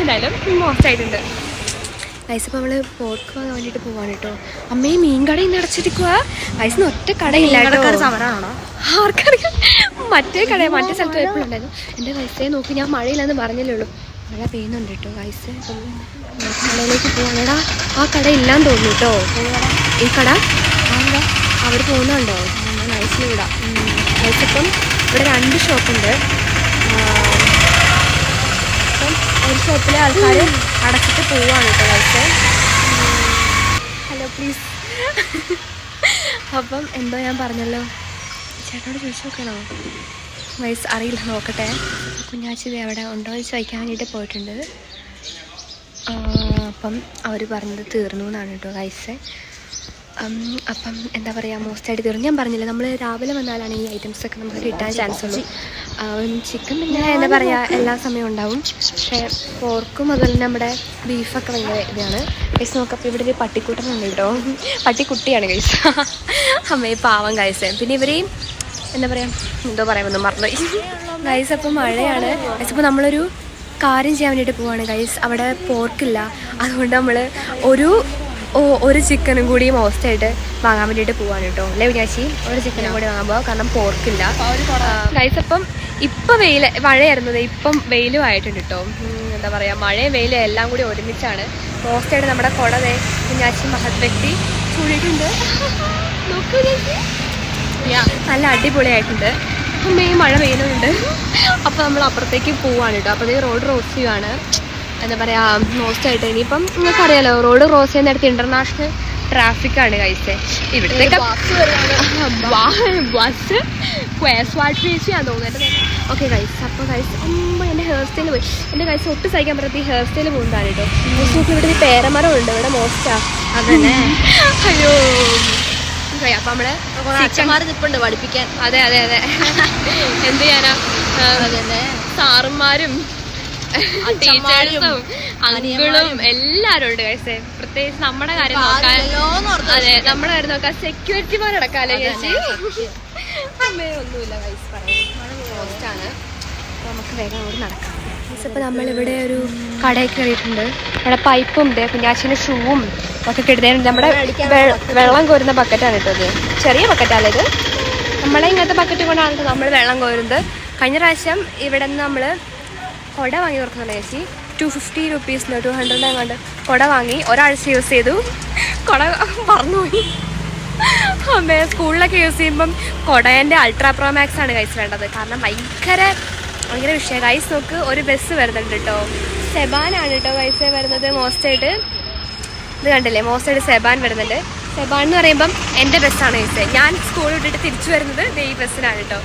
എന്തായാലും മോശമായിട്ടുണ്ട് ഗൈസ്. ഇപ്പോൾ നമ്മൾ പോർക്ക് പോകാൻ വേണ്ടിയിട്ട് പോവാണ് കേട്ടോ. അമ്മയെ മീൻ കടയിൽ നിന്ന് അടച്ചിരിക്കുക ഗൈസിന് ഒറ്റ കടയില്ല കേട്ടോ. സമരമാണോ ആർക്കറിയാം, മറ്റേ സ്ഥലത്ത് എപ്പോഴും ഉണ്ടായിരുന്നു. എൻ്റെ ഗൈസേ നോക്കി, ഞാൻ മഴയില്ലെന്ന് പറഞ്ഞല്ലേ ഉള്ളൂ, മഴ പെയ്യുന്നുണ്ട് കേട്ടോ ഗൈസ്. കടയിലേക്ക് പോവാണെടാ, ആ കട ഇല്ലാന്ന് തോന്നുന്നു കേട്ടോ. ഈ കട അവിടെ പോകുന്നുണ്ടോ? നൈസിൽ വിടാം ഗൈസ്. ഇപ്പം ഇവിടെ 2 ഷോപ്പുണ്ട്. അപ്പം ഒരു ഷോപ്പിലെ ആൾക്കാർ അടച്ചിട്ട് പോവാണ് കേട്ടോ ഗൈസ്. Hello please. അപ്പം എന്തോ ഞാൻ പറഞ്ഞല്ലോ, ചേട്ടനോട് ചോദിച്ചു നോക്കണോ ഗൈസ്? അറിയില്ല, നോക്കട്ടെ. കുഞ്ഞാച്ചി അവിടെ ഉണ്ടോ എന്ന് ചോദിക്കാൻ വേണ്ടിയിട്ട് പോയിട്ടുണ്ട്. അപ്പം അവർ പറഞ്ഞത് തീർന്നു എന്നാണ് കേട്ടോ ഗൈസ്. അപ്പം എന്താ പറയുക മോസ്റ്റായിട്ട് തീർന്നു. ഞാൻ പറഞ്ഞില്ല നമ്മൾ രാവിലെ വന്നാലാണ് ഈ ഐറ്റംസ് ഒക്കെ നമുക്ക് കിട്ടാൻ ചാൻസ് ഉള്ളൂ. ചിക്കൻ പിന്നെ എന്താ പറയുക എല്ലാ സമയവും ഉണ്ടാവും. പക്ഷേ പോർക്കും അതുപോലെ തന്നെ നമ്മുടെ ബീഫൊക്കെ ഭയങ്കര ഇതാണ് കൈസ്. നോക്കപ്പോൾ ഇവിടെ ഒരു പട്ടിക്കൂട്ടനുണ്ട് കേട്ടോ. പട്ടിക്കുട്ടിയാണ് കൈസ്. അമ്മയെ പാവം കൈസ്. പിന്നെ ഇവരെയും എന്താ പറയുക എന്തോ പറയുമെന്ന് മറന്നുപോയി ഗൈസ്. അപ്പം മഴയാണ് ഗൈസ്. അപ്പോൾ നമ്മളൊരു കാര്യം ചെയ്യാൻ വേണ്ടിയിട്ട് പോവാണ് ഗൈസ്. അവിടെ പോർക്കില്ല, അതുകൊണ്ട് നമ്മൾ ഒരു ചിക്കനും കൂടി മോസ്റ്റായിട്ട് വാങ്ങാൻ വേണ്ടിയിട്ട് പോവാണ് കേട്ടോ. അല്ലേ വിചാരിച്ചി? ഒരു ചിക്കനും കൂടി വാങ്ങാൻ പോകാം, കാരണം പോർക്കില്ല ഗൈസ്. അപ്പം ഇപ്പം മഴയായിരുന്നത്, ഇപ്പം വെയിലും ആയിട്ടുണ്ട് കേട്ടോ. എന്താ പറയുക മഴയും വെയിലും എല്ലാം കൂടി ഒരുമിച്ചാണ്. മോസ്റ്റായിട്ട് നമ്മുടെ കുടവേ കുഞ്ഞാച്ചി മഹത് വ്യക്തി ചൂടിയിട്ടുണ്ട്. നോക്കൂ നല്ല അടിപൊളിയായിട്ടുണ്ട്. അപ്പം ഈ മഴ പെയ്യുന്നുണ്ട്. അപ്പോൾ നമ്മൾ അപ്പുറത്തേക്ക് പോവാണ് കേട്ടോ. അപ്പോഴത്തേക്ക് റോഡ് ക്രോസ് ചെയ്യുവാണ്. എന്താ പറയുക മോസ്റ്റായിട്ട് ഇനിയിപ്പം നിങ്ങൾക്കറിയാലോ റോഡ് ക്രോസ് ചെയ്യുന്നിടത്ത് ഇൻ്റർനാഷണൽ ട്രാഫിക്കാണ് കൈസേ. ഇവിടുത്തെ ബസ് ഞാൻ തോന്നുന്നത്. ഓക്കെ കൈസ്. അപ്പോൾ കൈസ് എൻ്റെ ഹെയർ സ്റ്റൈൽ പോയി. എൻ്റെ കൈസ് ഒട്ടും സഹിക്കാൻ പറ്റാത്ത ഈ ഹെയർ സ്റ്റൈൽ പോകുന്നതാണ് കേട്ടോ. മോസ്റ്റ് ഇവിടെ ഒരു പേരമരം ഉണ്ട് ഇവിടെ മോസ്റ്റാ. അതന്നെ അയ്യോ. അപ്പം നമ്മള്
അച്ഛന്മാർ നിൽപ്പുണ്ട് പഠിപ്പിക്കാൻ.
അതെ അതെ അതെ. എന്ത് ചെയ്യാനാ, സാറുമാരും ടീച്ചേഴ്സും അങ്കിളും എല്ലാരും ഉണ്ട് കൈസേ. പ്രത്യേകിച്ച് നമ്മുടെ കാര്യം നോക്കാൻ. അതെ നമ്മുടെ കാര്യം നോക്കാൻ സെക്യൂരിറ്റിമാരടക്കാലോ ചേച്ചി. അമ്മേ ഒന്നുമില്ല കൈസ് പറയാൻ. പോസ്റ്റാണ്. അപ്പോൾ നമുക്ക് വേഗം അങ്ങോട്ട് നടക്കാം. ഇപ്പോൾ നമ്മളിവിടെ ഒരു കടയിൽ കയറിയിട്ടുണ്ട്. ഇവിടെ പൈപ്പും ഉണ്ട്, കുഞ്ഞാച്ചിൻ്റെ ഷൂവും ഒക്കെ കിട്ടുന്നതിന് നമ്മുടെ വെള്ളം കോരുന്ന ബക്കറ്റാണ് കേട്ടത്. ചെറിയ ബക്കറ്റാണ് ഇത്. നമ്മളെ ഇങ്ങനത്തെ ബക്കറ്റ് കൊണ്ടാണ് നമ്മൾ വെള്ളം കോരുന്നത്. കഴിഞ്ഞ പ്രാവശ്യം ഇവിടെ നിന്ന് നമ്മൾ കുട വാങ്ങി തുറക്കുന്നുണ്ട് ചേച്ചി. 250 രൂപീസിന് 200 എങ്ങാണ്ട് കുട വാങ്ങി ഒരാഴ്ച യൂസ് ചെയ്തു. കുട മറന്നുപോയി. അമ്മേ സ്കൂളിലൊക്കെ യൂസ് ചെയ്യുമ്പം കുടേൻ്റെ അൾട്രാ പ്രോ മാക്സ് ആണ് കൈസ് വേണ്ടത്. കാരണം ഭയങ്കര വിഷയം കൈസ്. നോക്ക് ഒരു ബസ് വരുന്നുണ്ട് കേട്ടോ. സെബാനാണ് കേട്ടോ കൈസ് വരുന്നത് മോസ്റ്റായിട്ട്. ഇത് കണ്ടില്ലേ മോസ്റ്റായിട്ട് സെബാൻ വരുന്നുണ്ട്. സെബാൻ എന്ന് പറയുമ്പം എൻ്റെ ബസ്സാണ് കൈസ്. ഞാൻ സ്കൂൾ വിട്ടിട്ട് തിരിച്ചു വരുന്നത് ഈ ബസ്സിനാണ് കേട്ടോ.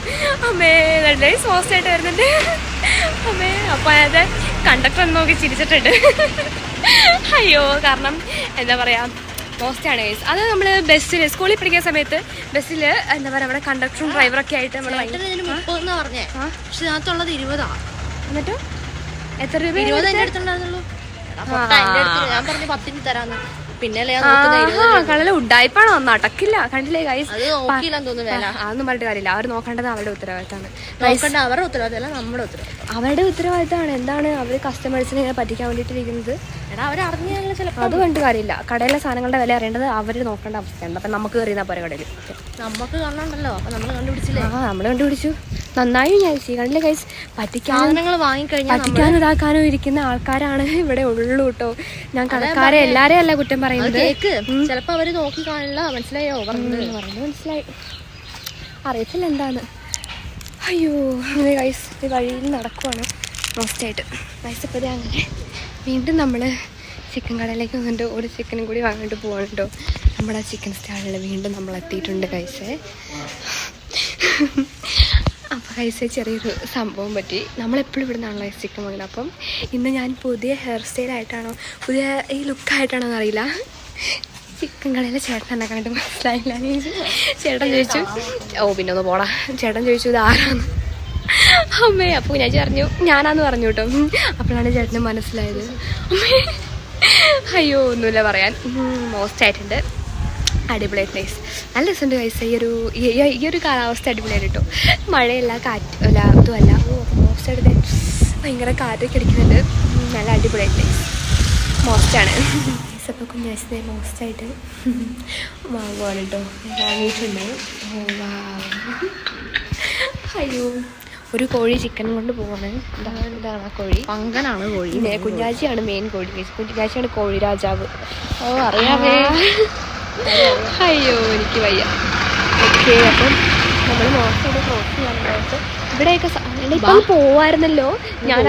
അമ്മേ കണ്ടേ മോസ്റ്റായിട്ട് വരുന്നുണ്ട്. അമ്മേ അപ്പോൾ അത് കണ്ടക്ടർ നോക്കി ചിരിച്ചിട്ടുണ്ട്. അയ്യോ കാരണം എന്താ പറയുക മോസ്റ്റാണ് ഗൈസ്. അത് നമ്മൾ ബസ്സിൽ സ്കൂളിൽ പഠിക്കുന്ന സമയത്ത് ബസ്സിൽ എന്താ പറയുക നമ്മുടെ കണ്ടക്ടറും ഡ്രൈവറൊക്കെ ആയിട്ട് നമ്മൾ
30 പറഞ്ഞേ. പക്ഷെ ഇതിനകത്തുള്ളത് 20.
എന്നിട്ടോ എത്ര രൂപ?
20 എൻ്റെ അടുത്തുണ്ടായിരുന്നുള്ളൂ. ഞാൻ പറഞ്ഞു 10 തരാന്ന്. പിന്നെ
കളല ഉഡായിപ്പാണോ നടക്കില്ല. കണ്ടില്ലേ ഗൈസ്?
അതൊന്നും
പറഞ്ഞിട്ട് കാര്യമില്ല. അവർ നോക്കേണ്ടത് അവരുടെ ഉത്തരവാദിത്തമാണ്.
അവരുടെ ഉത്തരവാദിത്തമല്ല നമ്മുടെ ഉത്തരവാദിത്തം.
അവരുടെ ഉത്തരവാദിത്തമാണ്. എന്താണ് അവർ കസ്റ്റമേഴ്സിനെ ഇങ്ങനെ പറ്റിക്കാൻ വേണ്ടിയിട്ടിരിക്കുന്നത്?
അവരറിഞ്ഞാൽ ചിലപ്പോൾ
അത് കണ്ടിട്ട് കാര്യമില്ല. കടയിലെ സാധനങ്ങളുടെ വില അറിയേണ്ടത് അവർ നോക്കേണ്ട അവസ്ഥയാണ്. അപ്പം നമുക്ക് കയറിയാൽ പോരെ കടയിൽ.
നമുക്ക് കാണണ്ടല്ലോ. അപ്പം നമ്മൾ കണ്ടുപിടിച്ചില്ലേ?
നമ്മൾ കണ്ടുപിടിച്ചു. നന്നായി ഞാൻ കണ്ടില്ലേ ഗൈസ്?
സാധനങ്ങൾ വാങ്ങിക്കഴിഞ്ഞാൽ
പറ്റിക്കാനും ഇതാക്കാനും ഇരിക്കുന്ന ആൾക്കാരാണ് ഇവിടെ ഉള്ളൂ കേട്ടോ. ഞാൻ കടക്കാരെ എല്ലാരെയും അല്ല കുറ്റം പറയുന്നത്.
ചിലപ്പോ അവര് നോക്കി കാണില്ല. മനസ്സിലായോ? പറഞ്ഞു
മനസ്സിലായി. അറിയത്തില്ല എന്താണ്. അയ്യോ ഗൈസ് ഈ വഴിയിൽ നടക്കുവാണ് മോസ്റ്റായിട്ട് ഗൈസ്. ഇപ്പോൾ അങ്ങനെ വീണ്ടും നമ്മൾ ചിക്കൻ കടയിലേക്ക് വന്നിട്ട് ഒരു ചിക്കനും കൂടി വാങ്ങിയിട്ട് പോവാണ് കേട്ടോ. നമ്മുടെ ചിക്കൻ സ്റ്റാളിൽ വീണ്ടും നമ്മൾ എത്തിയിട്ടുണ്ട് ഗൈസേ. അപ്പോൾ ഗൈസേ ചെറിയൊരു സംഭവം പറ്റി. നമ്മളെപ്പോഴും ഇവിടെ നിന്നാണല്ലോ ചിക്കൻ വാങ്ങുന്നത്. അപ്പം ഇന്ന് ഞാൻ പുതിയ ഹെയർ സ്റ്റൈലായിട്ടാണോ പുതിയ ഈ ലുക്കായിട്ടാണോ എന്നറിയില്ല. ചിക്കൻ കടയിലെ ചേട്ടൻ എന്നെ കണ്ടിട്ട് മനസ്സിലായില്ല. ചേട്ടൻ ചോദിച്ചു പിന്നെ ഒന്ന് പോടാ. ചേട്ടൻ ചോദിച്ചു ഇത് ആരാന്ന്. അമ്മേ അപ്പോൾ ഞാൻ പറഞ്ഞു ഞാനാന്ന് പറഞ്ഞു കേട്ടോ. അപ്പോഴാണ് ചേട്ടന് മനസ്സിലായത്. അമ്മേ അയ്യോ ഒന്നുമില്ല പറയാൻ. മോസ്റ്റായിട്ടുണ്ട്. അടിപൊളിയായിട്ട് നൈസ്. നല്ല രസമുണ്ട് ഗൈസ്. ഈ ഒരു കാലാവസ്ഥ അടിപൊളിയായിട്ട് കേട്ടോ. മഴയല്ല കാറ്റല്ല ഇതുമല്ല. മോസ്റ്റായിട്ട് ഭയങ്കര കാറ്റൊക്കെ അടിക്കുന്നുണ്ട്. നല്ല അടിപൊളിയായിട്ട് നൈസ്. മോസ്റ്റാണ് അപ്പോൾ കുഞ്ഞാച്ചത്തെ മോസ്റ്റായിട്ട് വാങ്ങുവാണ് കേട്ടോ. വാങ്ങിയിട്ടുണ്ട്. അയ്യോ ഒരു കോഴി ചിക്കൻ കൊണ്ട് പോവാണ്. ഇതാണ് ആ കോഴി.
പങ്കനാണ് കോഴി.
കുഞ്ഞാച്ചിയാണ് മെയിൻ കോഴി. കുഞ്ഞാച്ചിയാണ് കോഴി രാജാവ്.
ഓ അറിയാമേ.
അയ്യോ എനിക്ക് വയ്യ. ഓക്കെ അപ്പം നമ്മൾ മോശമായിട്ട് ക്രോസ് ചെയ്യാനുണ്ടായിട്ട് ഇവിടെയൊക്കെ ഇപ്പം പോവായിരുന്നല്ലോ. ഞാൻ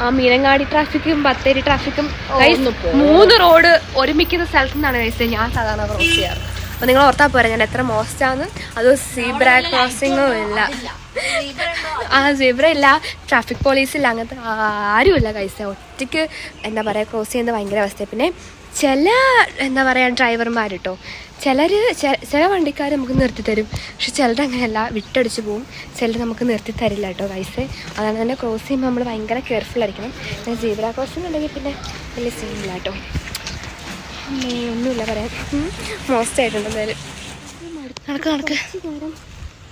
ആ മീനങ്ങാടി ട്രാഫിക്കും ബത്തേരി ട്രാഫിക്കും 3 റോഡ് ഒരുമിക്കുന്ന സ്ഥലത്തു നിന്നാണ് കഴിച്ചത് ഞാൻ സാധാരണ ക്രോസ് ചെയ്യാറ്. അപ്പോൾ നിങ്ങൾ ഓർത്താൽ പോരാ ഞാൻ എത്ര മോസ്റ്റാന്ന്. അത് സീബ്ര ക്രോസിങ്ങും ഇല്ല, സീബ്ര ഇല്ല, ട്രാഫിക് പോലീസ് ഇല്ല, അങ്ങനത്തെ ആരുമില്ല കൈസ. ഒറ്റയ്ക്ക് എന്താ പറയുക ക്രോസ് ചെയ്യുന്നത് ഭയങ്കര അവസ്ഥയാണ്. പിന്നെ ചില എന്താ പറയുക ഡ്രൈവർമാർ കേട്ടോ, ചില വണ്ടിക്കാർ നമുക്ക് നിർത്തി തരും. പക്ഷെ ചിലർ അങ്ങനെയല്ല, വിട്ടടിച്ച് പോവും. ചിലർ നമുക്ക് നിർത്തി തരില്ല കേട്ടോ ഗൈസ്. അതാണ് തന്നെ ക്രോസ് ചെയ്യുമ്പോൾ നമ്മൾ ഭയങ്കര കെയർഫുൾ ആയിരിക്കണം. സീബ്ര ക്രോസിംഗ് ഉണ്ടെങ്കിൽ പിന്നെ വലിയ സീനില്ല കേട്ടോ. ഒന്നുമില്ല പറയാൻ, മോശമായിട്ടുണ്ട് എന്തായാലും.
നടക്ക് നടക്ക്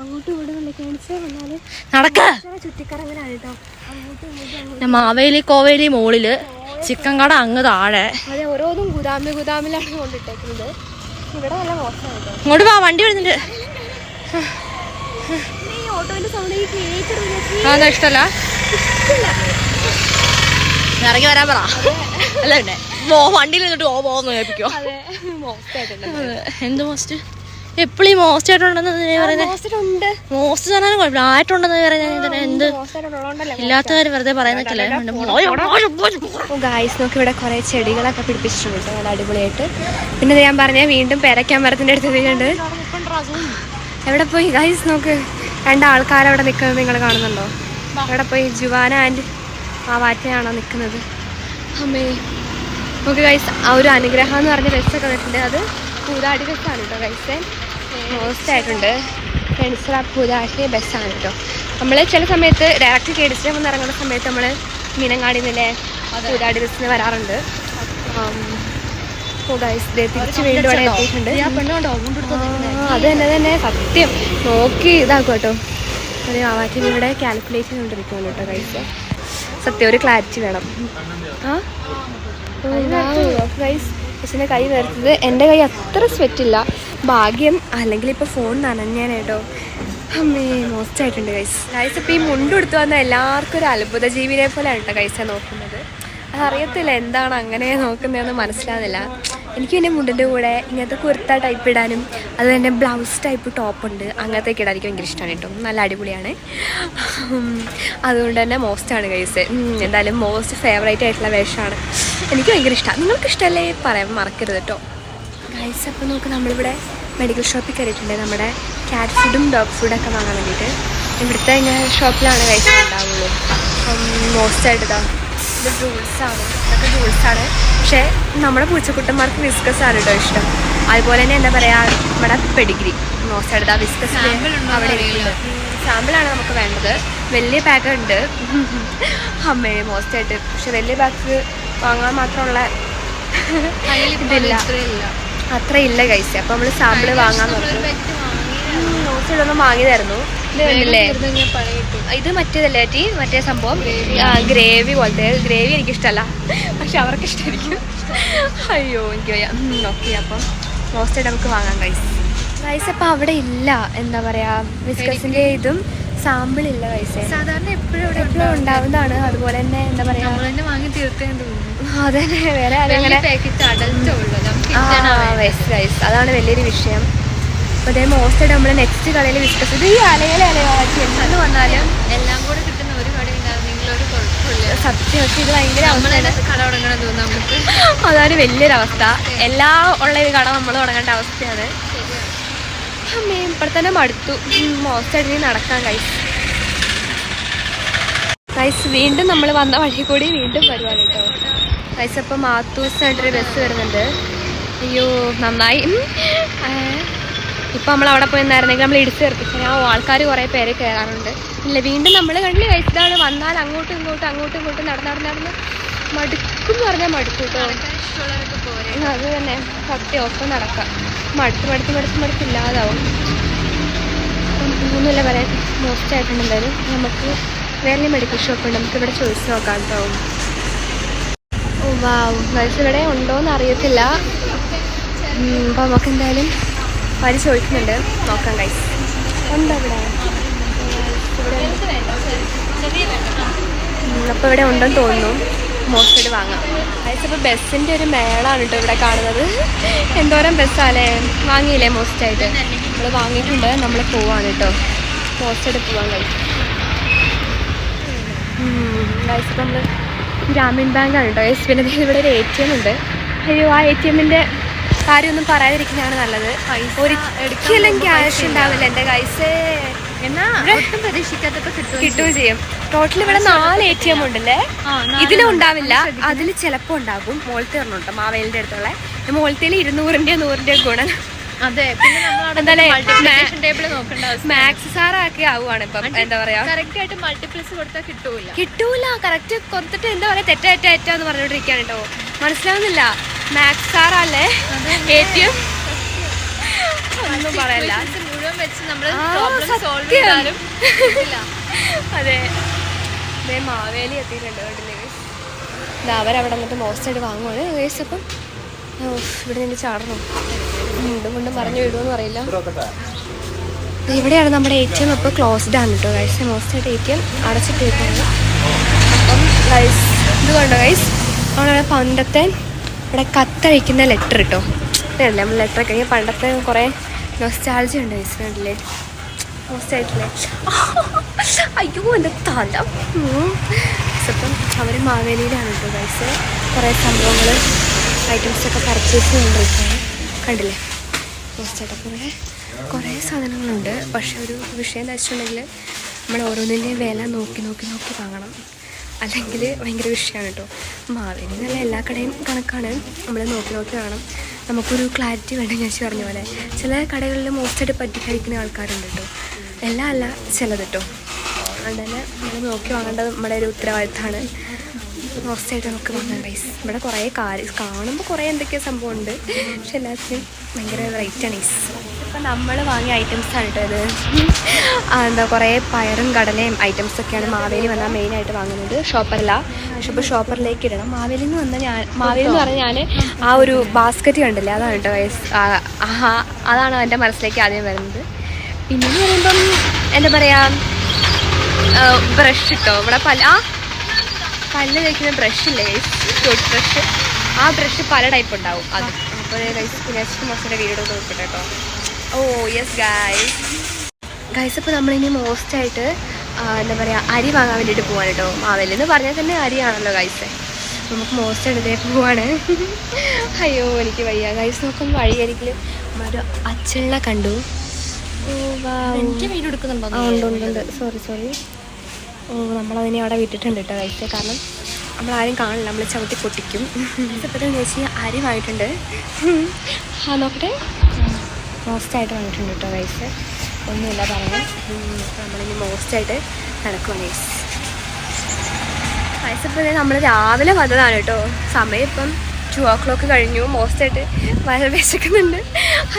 അങ്ങോട്ടും ഇങ്ങോട്ടും കാണിച്ച് വന്നാൽ
നടക്ക.
ചുറ്റിക്കറങ്ങലാണ് കേട്ടോ.
ഞാൻ മാവേലി കോവേലി മോളില്, ചിക്കൻ കട അങ്ങ് താഴെ.
അതെ, ഓരോന്നും ഗുദാമിലാണ് കൊണ്ടിട്ടേക്കുന്നത്. ഇവിടെ നല്ല മോശമാണ് കേട്ടോ.
ഇങ്ങോട്ട് വാ, വണ്ടി വരുന്നുണ്ട്.
ഈ ഓട്ടോന്റെ സൗണ്ട് ഈ കേൾക്കുന്നത്
അതാ ഇഷ്ടല്ല, ഇറങ്ങി വരാൻ പറ. അല്ല പിന്നെ വണ്ടിയിൽ നിന്നിട്ട് പോന്ന് കേൾപ്പിക്കോ.
അതെ, മോശമായിട്ടുണ്ട്.
എന്ത് മോസ്റ്റ്? എപ്പോഴും മോസ്റ്റ് ആയിട്ടുണ്ടെന്ന് മോസ്റ്റ് തന്നെ കുഴപ്പമില്ല, ആയിട്ടുണ്ടെന്ന് പറയുന്നത് എന്ത് ഇല്ലാത്ത കാര്യം വെറുതെ പറയുന്നല്ലേ.
ഗായ്സ് നോക്കി ഇവിടെ കുറെ ചെടികളൊക്കെ പിടിപ്പിച്ചിട്ടുണ്ട് നല്ല അടിപൊളിയായിട്ട്. പിന്നെ ഞാൻ പറഞ്ഞ വീണ്ടും പേരയ്ക്കാൻ മരത്തിന്റെ അടുത്ത് എത്തിയിട്ടുണ്ട്. എവിടെ പോയി ഗായ്സ് നോക്ക്, രണ്ടാൾക്കാരവിടെ നിൽക്കുന്നത് നിങ്ങൾ കാണുന്നുണ്ടോ? എവിടെ പോയി? ജുവാന ആൻഡ് ആ വാറ്റയാണോ നിൽക്കുന്നത്? അമ്മേ നോക്ക് ഗൈസ്, ആ ഒരു അനുഗ്രഹം എന്ന് പറഞ്ഞ ബസ്സൊക്കെ വന്നിട്ടുണ്ട്. അത് പൂതാടി ബസ്സാണ് കേട്ടോ ഗൈസ്, മോസ്റ്റ് ആയിട്ടുണ്ട്. പെൻസില പൂതാടി ബസ്സാണ് കേട്ടോ. നമ്മൾ ചില സമയത്ത് ഡയറക്റ്റ് കേടിച്ചിട്ട് വന്ന് ഇറങ്ങുന്ന സമയത്ത് നമ്മൾ മീനങ്ങാടി നിലെ പൂതാടി ബസ്സിന് വരാറുണ്ട്. തിരിച്ച് വീണ്ടും ഇവിടെ എത്തിയിട്ടുണ്ട്. അത് തന്നെ സത്യം നോക്കി ഇതാക്കും കേട്ടോ. ഒരു ആവാറ്റും ഇവിടെ കാൽക്കുലേറ്റ് ചെയ്തുകൊണ്ടിരിക്കുന്നു കേട്ടോ ഗൈസ്. സത്യം ഒരു ക്ലാരിറ്റി വേണം. ഗൈസ് പക്ഷേ കൈ വേർത്തത്, എൻ്റെ കൈ അത്ര സ്വെറ്റില്ല, ഭാഗ്യം. അല്ലെങ്കിൽ ഇപ്പോൾ ഫോൺ നനഞ്ഞാൻ കേട്ടോ. അമ്മേ മോസ്റ്റ് ആയിട്ടുണ്ട് ഗൈസ്. ഇപ്പോൾ ഈ മുണ്ട് കൊടുത്തു വന്നാൽ എല്ലാവർക്കും ഒരു അത്ഭുത ജീവിനെ പോലെയാണ് കേട്ടോ ഗൈസ നോക്കുന്നത്. അതറിയത്തില്ല എന്താണ് അങ്ങനെ നോക്കുന്നതെന്ന് മനസ്സിലാകുന്നില്ല. എനിക്ക് പിന്നെ മുണ്ടിൻ്റെ കൂടെ ഇങ്ങനത്തെ കുർത്ത ടൈപ്പ് ഇടാനും അത് തന്നെ ബ്ലൗസ് ടൈപ്പ് ടോപ്പ് ഉണ്ട്, അങ്ങനത്തെയൊക്കെ ഇടാൻ എനിക്ക് ഭയങ്കര ഇഷ്ടമാണ് കേട്ടോ. നല്ല അടിപൊളിയാണ്. അതുകൊണ്ട് തന്നെ മോസ്റ്റാണ് ഗൈസ്. എന്തായാലും മോസ്റ്റ് ഫേവറേറ്റ് ആയിട്ടുള്ള വേഷമാണ്. എനിക്ക് ഭയങ്കര ഇഷ്ടമാണ്. നിങ്ങൾക്ക് ഇഷ്ടമല്ലേ പറയാൻ മറക്കരുത് കേട്ടോ ഗൈസ്. അപ്പോൾ നമുക്ക് നമ്മളിവിടെ മെഡിക്കൽ ഷോപ്പിൽ കയറിയിട്ടുണ്ട്, നമ്മുടെ ക്യാറ്റ് ഫുഡും ഡോഗ് ഫുഡൊക്കെ വാങ്ങാൻ വേണ്ടിയിട്ട്. ഇവിടുത്തെ ഇങ്ങനെ ഷോപ്പിലാണ് കഴിച്ച് ഉണ്ടാവുള്ളൂ. മോസ്റ്റായിട്ട് ഇതാ ഇത് റൂൾസാണ്, ഇതൊക്കെ റൂൾസാണ്. പക്ഷേ നമ്മുടെ പൂച്ചക്കുട്ടന്മാർക്ക് വിസ്കസ് ആണ് കേട്ടോ ഇഷ്ടം. അതുപോലെ തന്നെ എന്താ പറയുക, നമ്മുടെ പെഡിഗ്രി മോസ്റ്റായിട്ട് വിസ്കസ് അവിടെ ഇരിക്കുന്നത്. സാമ്പിളാണ് നമുക്ക് വേണ്ടത്. വലിയ പാക്ക് ഉണ്ട് അമ്മേ മോസ്റ്റായിട്ട്. പക്ഷെ വലിയ പാക്ക് വാങ്ങാൻ മാത്രമുള്ള ഇതില്ല, അത്ര ഇല്ല കഴിച്ച. അപ്പോൾ നമ്മൾ സാമ്പിള് വാങ്ങാൻ നോക്കി. നോസിലൊന്നും വാങ്ങിയതായിരുന്നു. ഇത് കണ്ടില്ലേ, ഇത് മറ്റേതല്ലേ ടീ, മറ്റേ സംഭവം ഗ്രേവി പോലത്തെ. ഗ്രേവി എനിക്കിഷ്ടമല്ല, പക്ഷെ അവർക്ക് ഇഷ്ടമായിരിക്കും. അയ്യോ എനിക്ക് നോക്കി. അപ്പം മോസ്റ്റായിട്ട് നമുക്ക് വാങ്ങാം ഗൈസ്. അപ്പം അവിടെ ഇല്ല എന്താ പറയുക, വിസ്കസിൻ്റെ ഇതും സാമ്പിളില്ല ഗൈസ്. സാധാരണ എപ്പോഴും ഉണ്ടാവുന്നതാണ്. അതുപോലെ തന്നെ എന്താ പറയുക, അതന്നെ വേറെ അതാണ് വലിയൊരു വിഷയം. അപ്പോൾ അതേ മോസ്റ്റായിട്ട് നമ്മൾ നെക്സ്റ്റ് കടയിൽ വിസ്കസ്, ഇത് ഈ അലയോ എന്ന് വന്നാലും എല്ലാം കൂടെ കിട്ടുന്ന ഒരു കടയുണ്ടാകും. നിങ്ങളൊരു കുഴപ്പമില്ല സത്യം. പക്ഷേ ഇത് ഭയങ്കര കട തുടങ്ങണം തോന്നുന്നു നമുക്ക്. അതൊരു വലിയൊരവസ്ഥ. എല്ലാം ഉള്ള ഒരു കട നമ്മൾ തുടങ്ങേണ്ട അവസ്ഥയാണ്. അമ്മേ ഇപ്പോൾ തന്നെ മടുത്തു. മോസ്റ്റായിട്ട് നടക്കാൻ ഗൈസ് വീണ്ടും നമ്മൾ വന്ന വഴി കൂടി വീണ്ടും വരുവാണ് കേട്ടോ ഗൈസ്. അപ്പോൾ മാത്തൂസായിട്ടൊരു ബസ് വരുന്നുണ്ട്. അയ്യോ നന്നായി. ഇപ്പോൾ നമ്മൾ അവിടെ പോയി നിന്നായിരുന്നെങ്കിൽ നമ്മൾ ഇടിച്ച് തെറിപ്പിച്ചാൽ ആൾക്കാർ കുറേ പേര് കയറാറുണ്ട്. ഇല്ല വീണ്ടും നമ്മൾ കണ്ടില്ല ഗൈസ്, ഇതാണ് വന്നാൽ അങ്ങോട്ടും ഇങ്ങോട്ടും നടന്ന് മടുക്കും എന്ന് പറഞ്ഞാൽ മടുക്കും കേട്ടോ. അത് തന്നെ സത്യം. ഒപ്പം നടക്കാം. മടുത്തില്ലാതാവും. ഒന്നുമില്ല പറയാൻ. മോസ്റ്റ് ആയിട്ടുണ്ട്. എന്തായാലും നമുക്ക് വേറെ മെഡിക്കൽ ഷോപ്പുണ്ട്, നമുക്ക് ഇവിടെ ചോദിച്ച് നോക്കാം കേട്ടോ. ഓ വാവ് ഗൈസ്, ഇവിടെ ഉണ്ടോയെന്ന് അറിയത്തില്ല. അപ്പോൾ നമുക്ക് എന്തായാലും അവർ ചോദിക്കുന്നുണ്ട്, നോക്കാം ഗൈസ്. ഉണ്ടോ ഇവിടെ? അപ്പോൾ ഇവിടെ ഉണ്ടെന്ന് തോന്നുന്നു. മോസ്റ്റായിട്ട് വാങ്ങാം ഗൈസ്. അപ്പോൾ ബസ്സിൻ്റെ ഒരു മേളാണ് കേട്ടോ ഇവിടെ കാണുന്നത്. എന്തോരം ബസ്സാലേ. വാങ്ങിയില്ലേ മോസ്റ്റായിട്ട്? നമ്മൾ വാങ്ങിയിട്ടുണ്ട്. നമ്മൾ പോവാണ് കേട്ടോ. മോസ്റ്റായിട്ട് പോവാൻ ഗൈസ്. ഗൈസ് ഇപ്പോൾ നമ്മൾ ഗ്രാമീൺ ബാങ്കാണ് കേട്ടോ ഗൈസ്. പിന്നെ ഇവിടെ ഒരു ATM ഉണ്ട്. അയ്യോ ആ ATMൻ്റെ കാര്യമൊന്നും പറയാതിരിക്കുന്നതാണ് നല്ലത്. ഒരിക്കലും ക്യാഷ് ഉണ്ടാവില്ല എൻ്റെ ഗൈസ്. എന്നാൽ ഒട്ടും പ്രതീക്ഷിക്കാത്തപ്പോൾ കിട്ടുകയും ചെയ്യും. ടോട്ടൽ ഇവിടെ 4 ATM ഉണ്ടല്ലേ. ഇതിലും ഉണ്ടാവില്ല, അതിൽ ചിലപ്പോൾ ഉണ്ടാകും. മോളത്തെ ഒരെണ്ണുണ്ട് മാവേലിന്റെ അടുത്തുള്ള. മോളത്തേൽ 200-ന്റെ 100-ന്റെ ഗുണം.
അതെ,
മാത്സ് സാറൊക്കെ ആവുകയാണ് ഇപ്പം. എന്താ പറയാ,
കറക്റ്റ് ആയിട്ട് മൾട്ടിപ്ലസ് കൊടുത്താൽ
കിട്ടൂല. കറക്റ്റ് കൊടുത്തിട്ട് എന്താ പറയാ തെറ്റാന്ന് പറഞ്ഞോണ്ടിരിക്കാണ് കേട്ടോ. മനസ്സിലാവുന്നില്ല. മാത്സ് സാറല്ലേ ATM ഒന്നും പറയല്ല.
മുഴുവൻ വെച്ച്
അതെ, മാവേലി എത്തിയിട്ടുണ്ട് കണ്ടില്ലേ. അവരവിടെ വന്നിട്ട് മോസ്റ്റായിട്ട് വാങ്ങുവാണ് ഗൈസ്. അപ്പം ഇവിടെ നിന്ന് ചാടണം, വീണ്ടും കൊണ്ടും പറഞ്ഞു വിടുമെന്ന് പറയില്ല. ഇവിടെയാണ് നമ്മുടെ ATM. ഇപ്പോൾ ക്ലോസ്ഡ് ആണ് കേട്ടോ ഗൈസ്. മോസ്റ്റായിട്ട് ATM അടച്ചിട്ടേക്കാണ്. അപ്പം ഗൈസ് ഇത് കണ്ടോ ഗൈസ്, അവിടെ പണ്ടത്തെ ഇവിടെ കത്തഴിക്കുന്ന ലെറ്റർ കേട്ടോ. ഇതല്ലേ നമ്മൾ ലെറ്റർ ഒക്കെ പണ്ടത്തെ കുറേ നൊസ്റ്റാൾജി ഉണ്ട് ഗൈസ്. കണ്ടില്ലേ മോസ്റ്റായിട്ടില്ലേ. അയ്യോ എൻ്റെ തല. അപ്പം അവർ മാവേലിയിലാണ് കേട്ടോ ഗൈസ്. കുറേ സംഭവങ്ങൾ ഐറ്റംസൊക്കെ പർച്ചേസ് ചെയ്തുകൊണ്ടിരിക്കുകയാണ്. കണ്ടില്ലേ മോസ്റ്റായിട്ടൊക്കെ ഇവിടെ കുറേ സാധനങ്ങളുണ്ട്. പക്ഷെ ഒരു വിഷയം എന്താ വെച്ചിട്ടുണ്ടെങ്കിൽ നമ്മൾ ഓരോന്നിൻ്റെയും വില നോക്കി വാങ്ങണം, അല്ലെങ്കിൽ ഭയങ്കര വിഷയമാണ് കേട്ടോ. മാവേലി നല്ല എല്ലാ കടയും കണക്കാണ്, നമ്മൾ നോക്കി വാങ്ങണം. നമുക്കൊരു ക്ലാരിറ്റി വേണ്ട. ഞാൻ പറഞ്ഞ പോലെ ചില കടകളിൽ മോസ്റ്റായിട്ട് പറ്റിക്കഴിക്കുന്ന ആൾക്കാരുണ്ട് കേട്ടോ. എല്ലാം അല്ല, ചിലത് കേട്ടോ. അതുകൊണ്ട് തന്നെ നമ്മൾ നോക്കി വാങ്ങേണ്ടത് നമ്മുടെ ഒരു ഉത്തരവാദിത്തമാണ്. മോസ്റ്റായിട്ട് നമുക്ക് വാങ്ങാൻ ഗൈസ്. ഇവിടെ കുറേ കാണുമ്പോൾ കുറേ എന്തൊക്കെയോ സംഭവം ഉണ്ട്, പക്ഷെ എല്ലാത്തിനും ഭയങ്കര റേറ്റാണ് ഗൈസ്. ഇപ്പം നമ്മൾ വാങ്ങിയ ഐറ്റംസാണ് കേട്ടോ ഇത്. എന്താ കുറേ പയറും കടലയും ഐറ്റംസൊക്കെയാണ് മാവേലി വന്നാൽ മെയിനായിട്ട് വാങ്ങുന്നത്. ഷോപ്പറില്ല, പക്ഷെ ഇപ്പോൾ ഷോപ്പറിലേക്ക് ഇടണം. മാവേലി എന്ന് പറഞ്ഞാൽ ഞാൻ ആ ഒരു ബാസ്ക്കറ്റ് കണ്ടില്ലേ, അതാണ് കേട്ടോ ഗൈസ്. അതാണ് എൻ്റെ മനസ്സിലേക്ക് ആദ്യം വരുന്നത്. പിന്നെന്ന് പറയുമ്പം എന്താ പറയുക, ബ്രഷ് കിട്ടോ ഇവിടെ പല്ല് തേക്കുന്ന ബ്രഷില്ലേ ഗൈസ്, ടൂത്ത് ബ്രഷ്. ആ ബ്രഷ് പല ടൈപ്പ് ഉണ്ടാവും. അത് അപ്പോൾ ഗൈസ് നെക്സ്റ്റ് മാസത്തെ വീഡിയോ നോക്കട്ടെ കേട്ടോ. Oh yes guys. അപ്പോൾ നമ്മളിനി മോസ്റ്റായിട്ട് എന്താ പറയുക അരി വാങ്ങാൻ വേണ്ടിയിട്ട് പോവാണ് കേട്ടോ. മാവേലി എന്ന് പറഞ്ഞാൽ തന്നെ അരിയാണല്ലോ ഗൈസ്. നമുക്ക് മോസ്റ്റായിട്ട് ഇതേ പോവാണ്. അയ്യോ എനിക്ക് വയ്യ ഗൈസ്. നോക്കുമ്പോൾ വഴിയരികിൽ ഒരു അച്ഛനെ കണ്ടു.
എനിക്ക് വീഡിയോ എടുക്കുന്നുണ്ടോ?
ഉണ്ട്. സോറി. നമ്മളതിനെ അവിടെ വിട്ടിട്ടുണ്ട് കേട്ടോ ഗൈസ്. കാരണം നമ്മളാരും കാണില്ല, നമ്മൾ ചവിട്ടി പൊട്ടിക്കും. ഇപ്പോഴെന്ന് വെച്ച് അരി വാങ്ങിയിട്ടുണ്ട്. നോക്കട്ടെ, മോസ്റ്റായിട്ട് വാങ്ങിയിട്ടുണ്ട് കേട്ടോ ഗൈസ്. ഒന്നുമില്ല പറഞ്ഞു. നമ്മളിനി മോസ്റ്റായിട്ട് നടക്കുവാണ് ഗൈസ്. ഗൈസ് ഇപ്പോൾ നമ്മൾ രാവിലെ വന്നതാണ് കേട്ടോ. സമയം ഇപ്പം 2 o'clock കഴിഞ്ഞു. മോസ്റ്റായിട്ട് വളരെ വിശക്കുന്നുണ്ട്.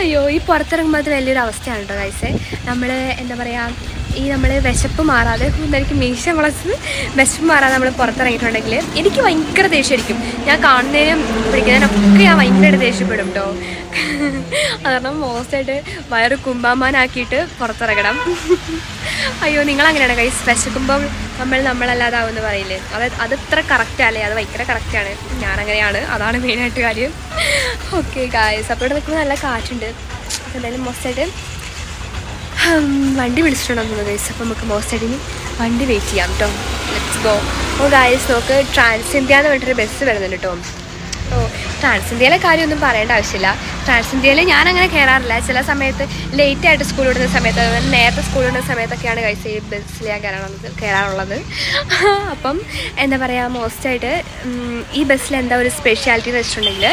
അയ്യോ ഈ പുറത്തിറങ്ങുമ്പോൾ അത് വലിയൊരു അവസ്ഥയാണ് കേട്ടോ ഗൈസ്. നമ്മൾ എന്താ പറയുക, ഈ നമ്മൾ വിശപ്പ് മാറാതെ എനിക്ക് മീശ വളച്ച് വിശപ്പ് മാറാതെ നമ്മൾ പുറത്തിറങ്ങിയിട്ടുണ്ടെങ്കിൽ എനിക്ക് ഭയങ്കര ദേഷ്യമായിരിക്കും. ഞാൻ കാണുന്നതിനും പിടിക്കുന്നതിനൊക്കെ ഞാൻ ഭയങ്കര ദേഷ്യപ്പെടും കേട്ടോ. കാരണം മോസ്റ്റായിട്ട് വയറ് കുമ്പാമാനാക്കിയിട്ട് പുറത്തിറങ്ങണം. അയ്യോ നിങ്ങളങ്ങനെയാണ് ഗൈസ്, വിശക്കുമ്പം നമ്മളല്ലാതാവുമെന്ന് പറയില്ലേ, അത് ഇത്ര കറക്റ്റല്ലേ? അത് ഭയങ്കര കറക്റ്റാണ്. ഞാനങ്ങനെയാണ്, അതാണ് മെയിനായിട്ട് കാര്യം. ഓക്കെ ഗൈസ്, അപ്പോൾ ഇവിടെ നിൽക്കുമ്പോൾ നല്ല കാറ്റുണ്ട്. എന്തായാലും മോസ്റ്റായിട്ട് വണ്ടി വിളിച്ചിട്ടുണ്ടെന്ന് ഗൈസ്. അപ്പോൾ നമുക്ക് മോസ്റ്റായിട്ട് വണ്ടി വെയിറ്റ് ചെയ്യാം കേട്ടോ. Let's go. ഓ ഗൈസ് നോക്ക്, ട്രാൻസ് ഇന്ത്യ എന്ന് പറഞ്ഞിട്ടൊരു ബസ് വരുന്നുണ്ട് കേട്ടോ. ഓ ട്രാൻസ് ഇന്ത്യയിലെ കാര്യമൊന്നും പറയേണ്ട ആവശ്യമില്ല. ട്രാൻസ് ഇന്ത്യയിൽ ഞാനങ്ങനെ കയറാറില്ല. ചില സമയത്ത് ലേറ്റായിട്ട് സ്കൂൾ വിടുന്ന സമയത്ത്, അതുപോലെ നേരത്തെ സ്കൂൾ വിടുന്ന സമയത്തൊക്കെയാണ് ഗൈസ് ഈ ബസ്സിൽ ഞാൻ കയറാറുള്ളത്. അപ്പം എന്താ പറയുക, മോസ്റ്റായിട്ട് ഈ ബസ്സിൽ എന്താ ഒരു സ്പെഷ്യാലിറ്റി എന്ന് വെച്ചിട്ടുണ്ടെങ്കിൽ,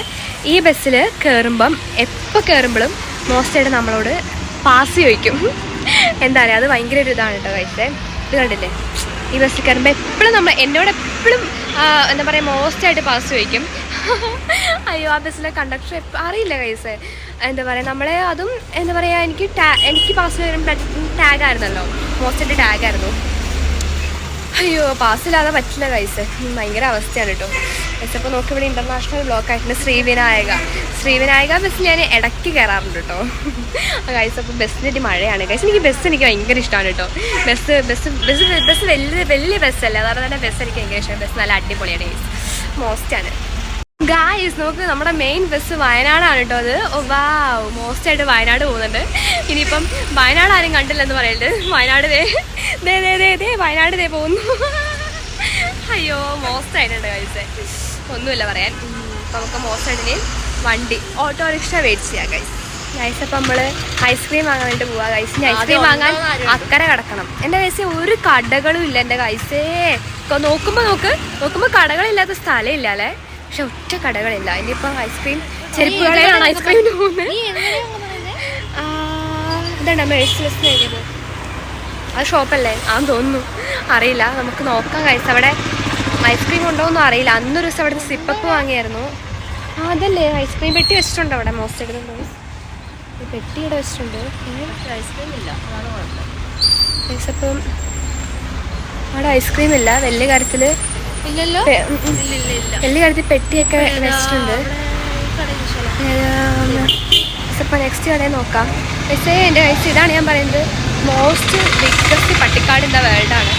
ഈ ബസ്സിൽ കയറുമ്പം എപ്പോൾ കയറുമ്പോഴും മോസ്റ്റായിട്ട് നമ്മളോട് പാസ് ചോദിക്കും. എന്താ പറയുക, അത് ഭയങ്കര ഒരു ഇതാണ് കേട്ടോ ഗൈസ്. ഇത് കണ്ടില്ലേ, ഈ ബസ്സിൽ കയറുമ്പോൾ എപ്പോഴും എന്നോട് എപ്പോഴും എന്താ പറയുക മോസ്റ്റായിട്ട് പാസ് ചോദിക്കും. അയ്യോ ആ ബസ്സിലെ കണ്ടക്ടർ അറിയില്ല ഗൈസ്. എന്താ പറയുക നമ്മളെ അതും എന്താ പറയുക, എനിക്ക് പാസ് വരുമ്പോൾ ടാഗായിരുന്നല്ലോ, മോസ്റ്റായിട്ട് ടാഗായിരുന്നു. അയ്യോ പാസ്സില്ലാതെ പറ്റില്ല ഗൈസ്, ഭയങ്കര അവസ്ഥയാണ് കേട്ടോ ഗൈസ്. അപ്പോൾ നോക്കി ഇവിടെ ഇൻ്റർനാഷണൽ ബ്ലോക്ക് ആയിട്ടുണ്ട്. ശ്രീവിനായക ബസ്സിൽ ഞാൻ ഇടയ്ക്ക് കയറാറുണ്ട് കേട്ടോ ഗൈസ്. അപ്പോൾ ബസ്സിൻ്റെ മഴയാണ് ഗൈസ്. എനിക്ക് ഭയങ്കര ഇഷ്ടമാണ് കേട്ടോ. ബസ് വലിയ ബസ്സല്ല, അതാണ് തന്നെ ബസ് എനിക്ക് ഭയങ്കര ഇഷ്ടമാണ്. ബസ് നല്ല അടിപൊളിയാണ് ഗൈസ്, മോസ്റ്റാണ് ഗായ്സ്. നോക്ക് നമ്മുടെ മെയിൻ ബസ് വയനാടാണ് കേട്ടോ. അത് വാവ്, മോസ്റ്റായിട്ട് വയനാട് പോകുന്നുണ്ട്. ഇനിയിപ്പം വയനാട് ആരും കണ്ടില്ലെന്ന് പറയരുത്. വയനാട് വയനാട് പോകുന്നു. അയ്യോ മോസ്റ്റായിട്ടുണ്ട് ഗൈസ്, ഒന്നുമില്ല പറയാൻ. അപ്പം നമുക്ക് മോസ്റ്റായിട്ടിന് വണ്ടി ഓട്ടോറിക്ഷ വെയിറ്റ് ചെയ്യാം ഗൈസ്. ഗൈസ് അപ്പം നമ്മള് ഐസ്ക്രീം വാങ്ങാൻ വേണ്ടി പോവാ. ഗൈസിന് ഐസ്ക്രീം വാങ്ങാൻ അക്കരെ കിടക്കണം. എൻ്റെ ഗൈസ് ഒരു കടകളും ഇല്ല. എൻ്റെ ഗൈസേ നോക്കുമ്പോ കടകളില്ലാത്ത സ്ഥലം ഇല്ല അല്ലേ. പക്ഷെ ഒറ്റ കടകളില്ല. ഇനിയിപ്പം ഐസ്ക്രീം ചെരുപ്പ് കടയിലാണ് ഐസ്ക്രീമിന് പോകുന്നത്. ഇതാണ് മേഴ്സിലെസ് എഴുതിയത്. അത് ഷോപ്പല്ലേ ആന്ന് തോന്നുന്നു, അറിയില്ല. നമുക്ക് നോക്കാം ഗൈസ്. അവിടെ ഐസ്ക്രീം ഉണ്ടോയെന്നും അറിയില്ല. അന്നൊരു ദിവസം അവിടെ സിപ്പപ്പ് വാങ്ങിയായിരുന്നു. അതല്ലേ ഐസ്ക്രീം പെട്ടി വെച്ചിട്ടുണ്ട് അവിടെ. മോസ്റ്റ് എടുത്തുണ്ട് പെട്ടിയുടെ വെച്ചിട്ടുണ്ട്. ഐസ്ക്രീം ഇല്ല, അതാണ് കുഴപ്പം. അപ്പം അവിടെ ഐസ്ക്രീം ഇല്ല. വലിയ കാര്യത്തിൽ പെട്ടിയൊക്കെ വെച്ചിട്ടുണ്ട്. ഇപ്പം നെക്സ്റ്റ് കടയിൽ നോക്കാം. പക്ഷേ എൻ്റെ കൈസ് ഇതാണ് ഞാൻ പറയുന്നത്, മോസ്റ്റ് ബിഗ്ഗസ്റ്റ് പട്ടിക്കാട് ഇൻ ദ വേൾഡാണ്.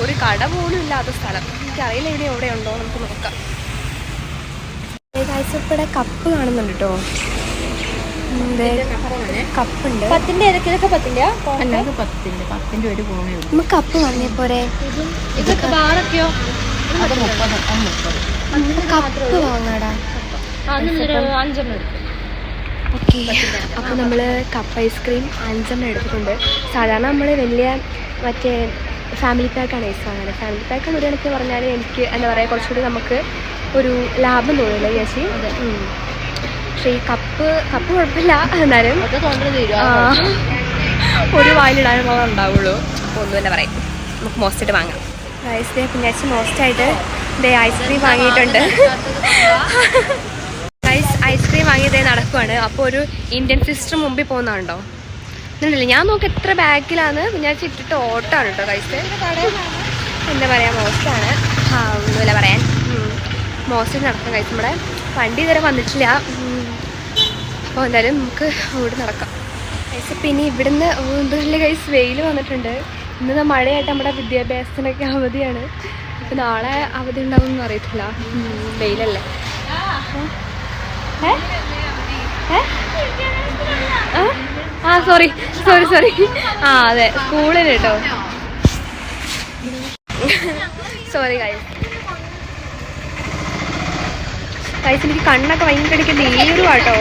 ഒരു കട പോലും ഇല്ലാത്ത സ്ഥലം. എനിക്കറിയില്ല ഇനി എവിടെ ഉണ്ടോ, നമുക്ക് നോക്കാം. ഗൈസ് ഇവിടെ കപ്പ് കാണുന്നുണ്ട് കേട്ടോ. കപ്പുണ്ട്. 10ന്റെ ഏതൊക്കെ? ഇതൊക്കെ 10ന്റെ ഒരു പോണേ. നമുക്ക് കപ്പ് വാങ്ങിയ പോരെ.
ഇതൊക്കെ ബാറൊക്കെയോ?
കപ്പ് വാങ്ങാടാ.
5
ഓക്കെ. അപ്പോൾ നമ്മൾ കപ്പ് ഐസ്ക്രീം 5 എടുത്തിട്ടുണ്ട്. സാധാരണ നമ്മൾ വലിയ മറ്റേ ഫാമിലി പാക്കാണ് ഐസ് വാങ്ങുന്നത്. ഫാമിലി പാക്കാണ് ഒരു കണക്ക് പറഞ്ഞാൽ എനിക്ക് എന്താ പറയുക, കുറച്ചുകൂടി നമുക്ക് ഒരു ലാഭം തോന്നില്ല ചേച്ചി. പക്ഷേ ഈ കപ്പ് കുഴപ്പമില്ല. എന്നാലും ഒരു വായിലിടാനും ഉണ്ടാവുള്ളൂ. അപ്പോൾ ഒന്നുമല്ല പറയും. നമുക്ക് മോസ്റ്റായിട്ട് വാങ്ങാം. ഐസ് ഡേ പിന്നെ മോസ്റ്റായിട്ട് ഐസ്ക്രീം വാങ്ങിയിട്ടുണ്ട്. ഐസ്ക്രീം വാങ്ങിയതേ നടക്കുവാണ്. അപ്പോൾ ഒരു ഇന്ത്യൻ സിസ്റ്റർ മുമ്പിൽ പോകുന്നുണ്ടോ എന്നുണ്ടല്ലോ. ഞാൻ നോക്കി എത്ര ബാക്കിലാണ്. ഞാൻ ഇട്ടിട്ട് ഓട്ടാണ് കേട്ടോ കൈസ്. എന്താ പറയുക, മോസ്റ്റാണ്. ഒന്നുമില്ല പറയാൻ. മോസ്റ്റ് നടക്കാം കൈസ്. നമ്മുടെ വണ്ടി ഇതുവരെ വന്നിട്ടില്ല. അപ്പോൾ എന്തായാലും നമുക്ക് ഓടി നടക്കാം കൈസ്. പിന്നെ ഇവിടുന്ന് എന്തുമില്ല കൈസ്, വെയിൽ വന്നിട്ടുണ്ട്. ഇന്ന് മഴയായിട്ട് നമ്മുടെ വിദ്യാഭ്യാസത്തിനൊക്കെ അവധിയാണ്. ഇപ്പം നാളെ അവധി ഉണ്ടാവുമെന്ന് അറിയത്തില്ല. വെയിലല്ലേ. സോറി. അതെ സ്കൂളിന് കേട്ടോ. Sorry guys. എനിക്ക് കണ്ണൊക്കെ ഭയങ്കര നീരുവാട്ടോ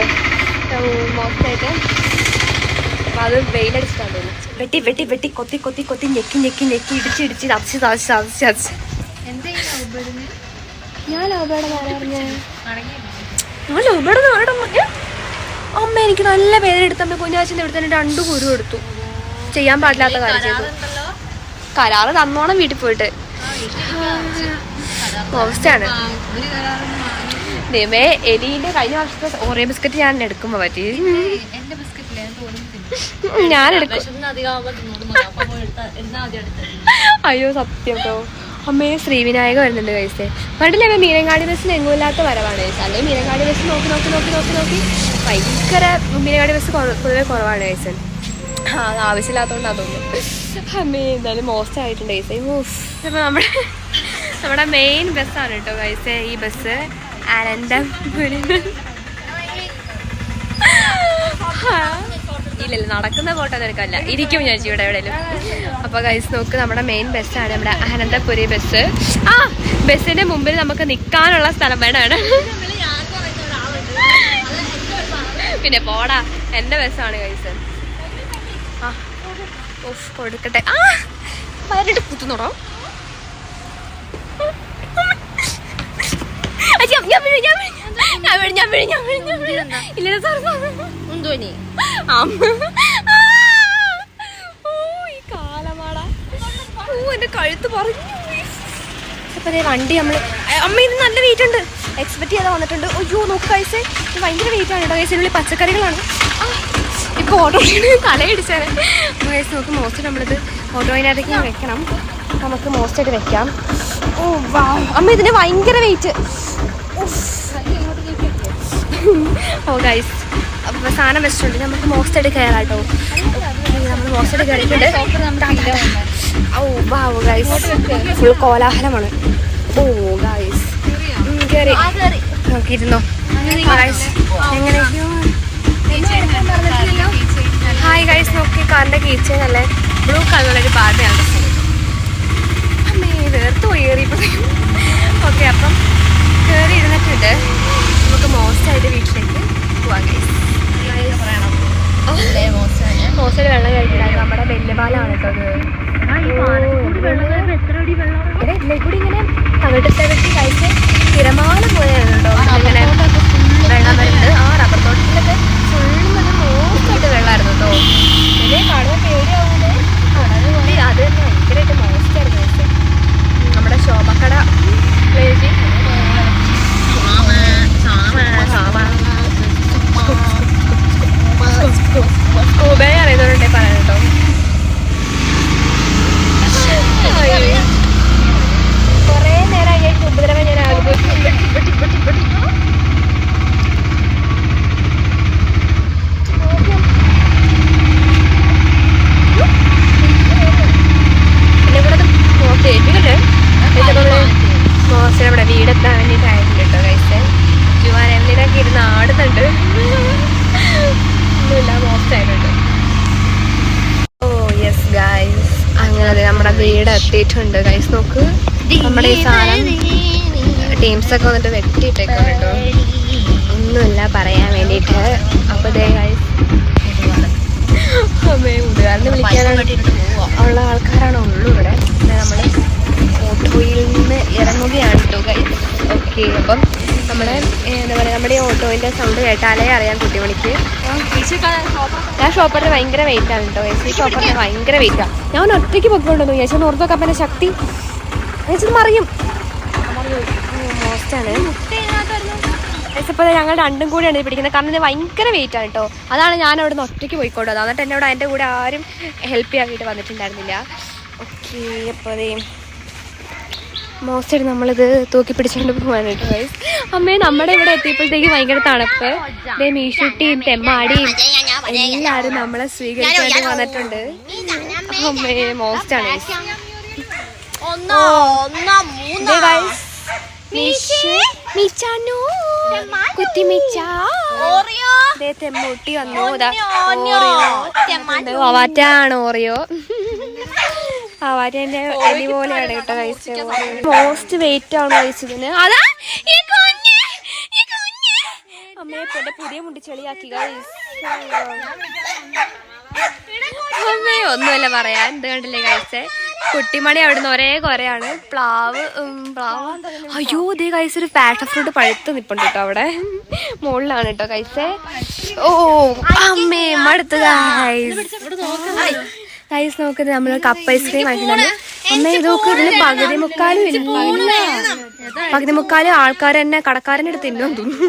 മോശമായിട്ട്. അത് വെയിലടിച്ചിട്ടാണ് തോന്നുന്നു. വെട്ടി കൊത്തി ഞെക്കി ഇടിച്ച് തച്ച്. ഞാൻ ലവ്ബേർഡ് പറഞ്ഞേ. ഞാൻ ലവ്ബേർഡ് പറഞ്ഞ അമ്മ എനിക്ക് നല്ല വേദന എടുത്തമ്മ. കുഞ്ഞാച്ചിൻ്റെ അടുത്ത് തന്നെ 2 കുരു എടുത്തു. ചെയ്യാൻ പാടില്ലാത്ത കാര്യം ചെയ്തു. കരാറ് തന്നോണം വീട്ടിൽ പോയിട്ട്. മോശമാണ്. ദൈവമേ, എലീൻ്റെ കഴിഞ്ഞ വർഷത്തെ ഓറിയോ ബിസ്ക്കറ്റ് ഞാൻ എടുക്കുമ്പോൾ പറ്റി. ഞാൻ എടുക്കും. അയ്യോ സത്യം കേട്ടോ. അമ്മയെ ശ്രീവിനായക വരുന്നുണ്ട് കഴിച്ചേ. പണ്ടില്ലേ മീനങ്ങാടി ബസ്സിന് എങ്ങുമില്ലാത്ത വരവാണ് കഴിച്ചത്. അല്ലെങ്കിൽ മീനങ്ങാടി ബസ് നോക്കി ഭയങ്കര മീനങ്ങാടി ബസ് പൊതുവെ കുറവാണ് കഴിച്ചത്. അത് ആവശ്യമില്ലാത്തതുകൊണ്ട് അതൊന്നും. അമ്മേ എന്തായാലും മോസ്റ്റ് ആയിട്ടുണ്ട് കഴിച്ചേ. അപ്പോൾ നമ്മുടെ മെയിൻ ബസ്സാണ് കേട്ടോ കഴിച്ചേ ഈ ബസ്. അനന്തപുരി. ഇല്ലല്ല, നടക്കുന്ന ഫോട്ടോ എടുക്കല്ല, ഇരിക്കും ഞാൻ ഇവിടെ എവിടെയെങ്കിലും. അപ്പോൾ ഗൈസ് നോക്ക്, നമ്മുടെ മെയിൻ ബസ്സാണ് നമ്മുടെ അനന്തപുരി ബസ്. ബസ്സിന്റെ മുമ്പിൽ നമുക്ക് നിൽക്കാനുള്ള സ്ഥലം വേണമാണ്. പിന്നെ പോടാ, എൻ്റെ ബസ്സാണ് ഗൈസ്. കൊടുക്കട്ടെ. വരട്ട് കുത്തുന്നോടോ. ഇല്ല സാർ ഈ കാലമാടാ. എന്റെ കഴുത്ത് പറഞ്ഞു. അപ്പൊ വണ്ടി നമ്മള് അമ്മ ഇത് നല്ല വെയിറ്റ് ഉണ്ട്. എക്സ്പെക്ട് ചെയ്താൽ വന്നിട്ടുണ്ട്. അയ്യോ നോക്ക് കൈസേ, ഇത് ഭയങ്കര വെയിറ്റ് ആണ് കേട്ടോ. കൈസിനുള്ളിൽ പച്ചക്കറികളാണ്. ഇപ്പൊ ഓട്ടോയിന് തലയിടിച്ചാണ്. അപ്പൊ കൈസ് നോക്ക്, മോസ്റ്റ് നമ്മളിത് ഓട്ടോയിനകത്തേക്ക് വെക്കണം. നമുക്ക് മോസ്റ്റായിട്ട് വെക്കാം. ഓ വാ അമ്മ, ഇതിന് ഭയങ്കര വെയിറ്റ്. ഓ ഗൈസ്, അപ്പോൾ സാധനം വെച്ചിട്ടുണ്ട്. നമുക്ക് മോസ്റ്റായിട്ട് കയറാം കേട്ടോ. നമ്മൾ മോസ്റ്റായിട്ട് കയറിയിട്ടുണ്ട്. ഓ വാ ഗൈസ്, ഫുൾ കോലാഹലമാണ്. ഓ ഗൈസ് കയറി നോക്കിയിരുന്നോ ഗൈസ് എങ്ങനെ. ഹായ് ഗൈസ് നോക്കി, കാറിൻ്റെ കീച്ചേൻ അല്ലേ ബ്ലൂ കളറുള്ളൊരു ബാർബിയാണ്. അമ്മേ വേർത്ത് പോയി കയറിയപ്പോൾ. ഓക്കെ, അപ്പം കയറി ഇരുന്നിട്ടുണ്ട്. നമുക്ക് മോസ്റ്റായിട്ട് വീട്ടിലേക്ക് പോവാം ഗൈസ്. മോസ്റ്റ് നമ്മുടെ വീടെത്താൻ വേണ്ടിയിട്ടായിട്ടുണ്ട് കേട്ടോ ഗൈസ്. ജുവാനൊക്കെ ഇരുന്ന് ആടുന്നുണ്ട്. ഒന്നുമില്ല, മോസ്റ്റ് ആയിട്ടുണ്ട്. ഓ യെസ് ഗൈസ്, അങ്ങനെ നമ്മുടെ വീട് എത്തിയിട്ടുണ്ട് ഗൈസ്. നോക്ക്, നമ്മുടെ ഈ സാധനം ടീംസൊക്കെ വന്നിട്ട് വെട്ടിയിട്ടേക്കാണ് കേട്ടോ, ഒന്നുമില്ല പറയാൻ വേണ്ടിയിട്ട്. അപ്പോൾ ദേ ഗൈസ്, അമ്മേ ഉടുകാരനെ വിളിക്കാനുള്ള ആൾക്കാരാണ് ഉള്ളൂ ഇവിടെ. നമ്മൾ ഓട്ടോയിൽ നിന്ന് ഇറങ്ങുകയാണ് കേട്ടോ ഗൈസ്. ഓക്കെ, അപ്പം നമ്മുടെ എന്താ പറയുക, നമ്മുടെ ഈ ഓട്ടോയിൻ്റെ സൗണ്ട് കേട്ടാലേ അറിയാം കുട്ടിമണിക്ക്. ഞാൻ ഷോപ്പറിന് ഭയങ്കര വെയിറ്റാണ് കേട്ടോ ഗൈസ്. ഈ ഷോപ്പറിന് ഭയങ്കര വെയിറ്റാണ്. ഞാൻ ഒറ്റയ്ക്ക് പൊക്കോണ്ടെന്നു ചേച്ചി ഓർത്ത് നോക്കാൻ ശക്തി ചേച്ചി മറിയും. മോസ്റ്റാണ് ഇപ്പോൾ ഞങ്ങൾ രണ്ടും കൂടിയാണ് പിടിക്കുന്നത്, കാരണം ഇത് ഭയങ്കര വെയിറ്റാണ് കേട്ടോ. അതാണ് ഞാൻ അവിടെ നിന്ന് ഒറ്റയ്ക്ക് പോയിക്കോട്ടത്. എന്നിട്ട് എന്നോട് എൻ്റെ കൂടെ ആരും ഹെൽപ്പ് ചെയ്യാനായിട്ട് വന്നിട്ടുണ്ടായിരുന്നില്ല. ഓക്കെ, അപ്പോൾ അതേ മോസ്റ്റായിട്ട് നമ്മളിത് തൂക്കി പിടിച്ചുകൊണ്ട് പോകാനായിട്ട് ഗൈസ്. അമ്മേ, നമ്മുടെ ഇവിടെ എത്തിയപ്പോഴത്തേക്ക് ഭയങ്കര തണുപ്പ്. ഇതേ മീഷുട്ടിയും തെമ്മാടിയും എല്ലാവരും നമ്മളെ സ്വീകരിക്കാനായിട്ട് വന്നിട്ടുണ്ട്. അമ്മേ, മോസ്റ്റാണ് തെമ്മൂട്ടി വന്നു. അവാറ്റാണ് ഓറിയോ. അവാറ്റേന്റെ എലി പോലെയാണ് കേട്ടോ കഴിച്ചത്. മോസ്റ്റ് വെയിറ്റ് ആണ് കഴിച്ചതിന്. അതാ അമ്മയെ പോലെ പുതിയ മുണ്ടി ചെളിയാക്കി കഴിച്ചു. അമ്മേ, ഒന്നുമല്ല പറയാൻ. ഇത് കണ്ടില്ലേ കഴിച്ചേ, കുട്ടിമണി അവിടുന്ന് ഒരേ കൊരയാണ്. പ്ലാവ് അയ്യോ, ഇതേ കഴിച്ച ഒരു പാഷൻ ഫ്രൂട്ട് പഴുത്ത് നിപ്പുണ്ട് കേട്ടോ അവിടെ മുകളിലാണ് കേട്ടോ കഴിച്ചേ. ഓ അമ്മേ, മടുത്ത് ഗൈസ്. നോക്കുന്നത് നമ്മൾ കപ്പ് ഐസ്ക്രീം ആയിട്ടുണ്ട്. അമ്മ ഇത് നോക്ക്, ഇതിന് പകുതി മുക്കാലും ഇല്ല. പകുതി മുക്കാലും ആൾക്കാർ തന്നെ കടക്കാരൻ്റെ അടുത്ത് തിന്നു തോന്നുന്നു.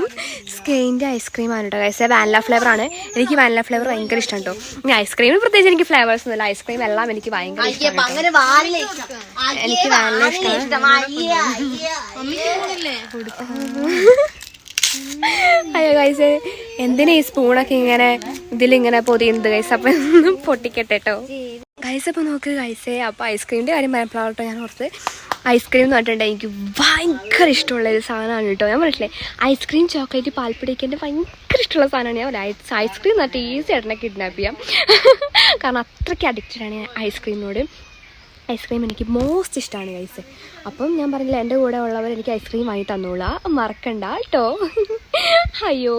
സ്കെയിൻ്റെ ഐസ്ക്രീം ആണ് കേട്ടോ ഗൈസ്. വാനില ഫ്ലേവർ ആണ്. എനിക്ക് വാനില ഫ്ലേവർ ഭയങ്കര ഇഷ്ടം കേട്ടോ. ഇനി ഐസ്ക്രീമിന് പ്രത്യേകിച്ച് എനിക്ക് ഫ്ലേവേഴ്സ് ഒന്നുമില്ല. ഐസ്ക്രീം എല്ലാം എനിക്ക് ഭയങ്കര ഇഷ്ടമാണ്. എനിക്ക് വാനില ഇഷ്ടമാണ്. അയ്യോ ഗൈസ്, എന്തിനാ ഈ സ്പൂണൊക്കെ ഇങ്ങനെ ഇതിലിങ്ങനെ പൊതിയുന്നത് ഗൈസ്? അപ്പം പൊട്ടിക്കട്ടെ കേട്ടോ ഗൈസ്. അപ്പോൾ നോക്ക് ഗൈസേ, അപ്പോൾ ഐസ്ക്രീമിൻ്റെ കാര്യം പറഞ്ഞപ്പോഴാട്ടോ ഞാൻ ഓർത്ത്. ഐസ്ക്രീം എന്ന് പറഞ്ഞിട്ടുണ്ടെങ്കിൽ എനിക്ക് ഭയങ്കര ഇഷ്ടമുള്ളൊരു സാധനമാണ് കേട്ടോ. ഞാൻ പറഞ്ഞില്ലേ, ഐസ്ക്രീം ചോക്ലേറ്റ് പാൽപ്പൊടിയൊക്കെ എൻ്റെ ഭയങ്കര ഇഷ്ടമുള്ള സാധനമാണ്. ഞാൻ ഐസ്ക്രീം എന്നിട്ട് ഈസി ആയിട്ട് കിഡ്നാപ്പ് ചെയ്യാം, കാരണം അത്രയ്ക്ക് അഡിക്റ്റഡാണ് ഞാൻ ഐസ്ക്രീമിനോട്. ഐസ്ക്രീം എനിക്ക് മോസ്റ്റ് ഇഷ്ടമാണ് ഗൈസ്. അപ്പം ഞാൻ പറഞ്ഞില്ല, എൻ്റെ കൂടെ ഉള്ളവർ എനിക്ക് ഐസ്ക്രീം വാങ്ങി തന്നോളാം, മറക്കണ്ട കേട്ടോ. അയ്യോ,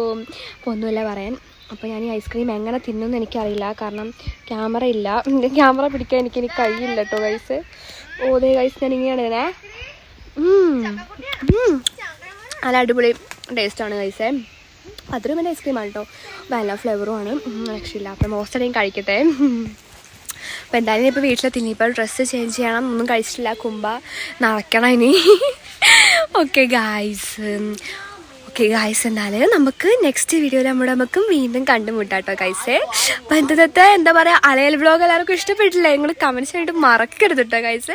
അപ്പോൾ ഒന്നുമില്ല പറയാൻ. അപ്പോൾ ഞാൻ ഈ ഐസ്ക്രീം എങ്ങനെ തിന്നുമെന്ന് എനിക്കറിയില്ല, കാരണം ക്യാമറ ഇല്ല. ക്യാമറ പിടിക്കാൻ എനിക്ക് കഴിയില്ല കേട്ടോ ഗൈസ്. ഓതേ ഗൈസ്, ഞാൻ ഇങ്ങനെയാണ് ഇതിനെ. നല്ല അടിപൊളി ടേസ്റ്റാണ് ഗൈസേ. 10 രൂപേൻ്റെ ഐസ്ക്രീമാണ് കേട്ടോ, വാനില ഫ്ലേവറുമാണ്. രക്ഷയില്ല. അപ്പം മോസ്റ്റ് കഴിക്കട്ടെ. അപ്പോൾ എന്തായാലും ഇപ്പോൾ വീട്ടിലെത്തി. ഇനിയിപ്പോൾ ഡ്രസ്സ് ചേഞ്ച് ചെയ്യണം. ഒന്നും കഴിച്ചിട്ടില്ല, കുമ്പ നടക്കണം ഇനി. ഓക്കെ ഗൈസ്, എന്നാലും നമുക്ക് നെക്സ്റ്റ് വീഡിയോയിൽ നമുക്ക് വീണ്ടും കണ്ടുമുട്ടാട്ടോ ഗൈസേ. അപ്പം എന്താ പറയുക, അലയൽ വ്ളോഗ് എല്ലാവർക്കും ഇഷ്ടപ്പെട്ടില്ലേ? നിങ്ങൾ കമൻറ്റ്സ് ആയിട്ട് മറക്കരുത് കേട്ടോ ഗൈസ്.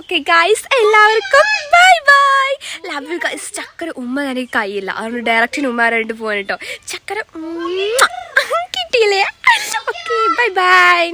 ഓക്കെ ഗൈസ്, എല്ലാവർക്കും bye bye, love you guys. ചക്കര ഉമ്മ എനിക്ക് കയ്യില്ല, അതുകൊണ്ട് ഡയറക്റ്റിന് ഉമ്മാരായിട്ട് പോകാൻ കേട്ടോ. ചക്കര കിട്ടിയില്ലേ? Okay, bye bye.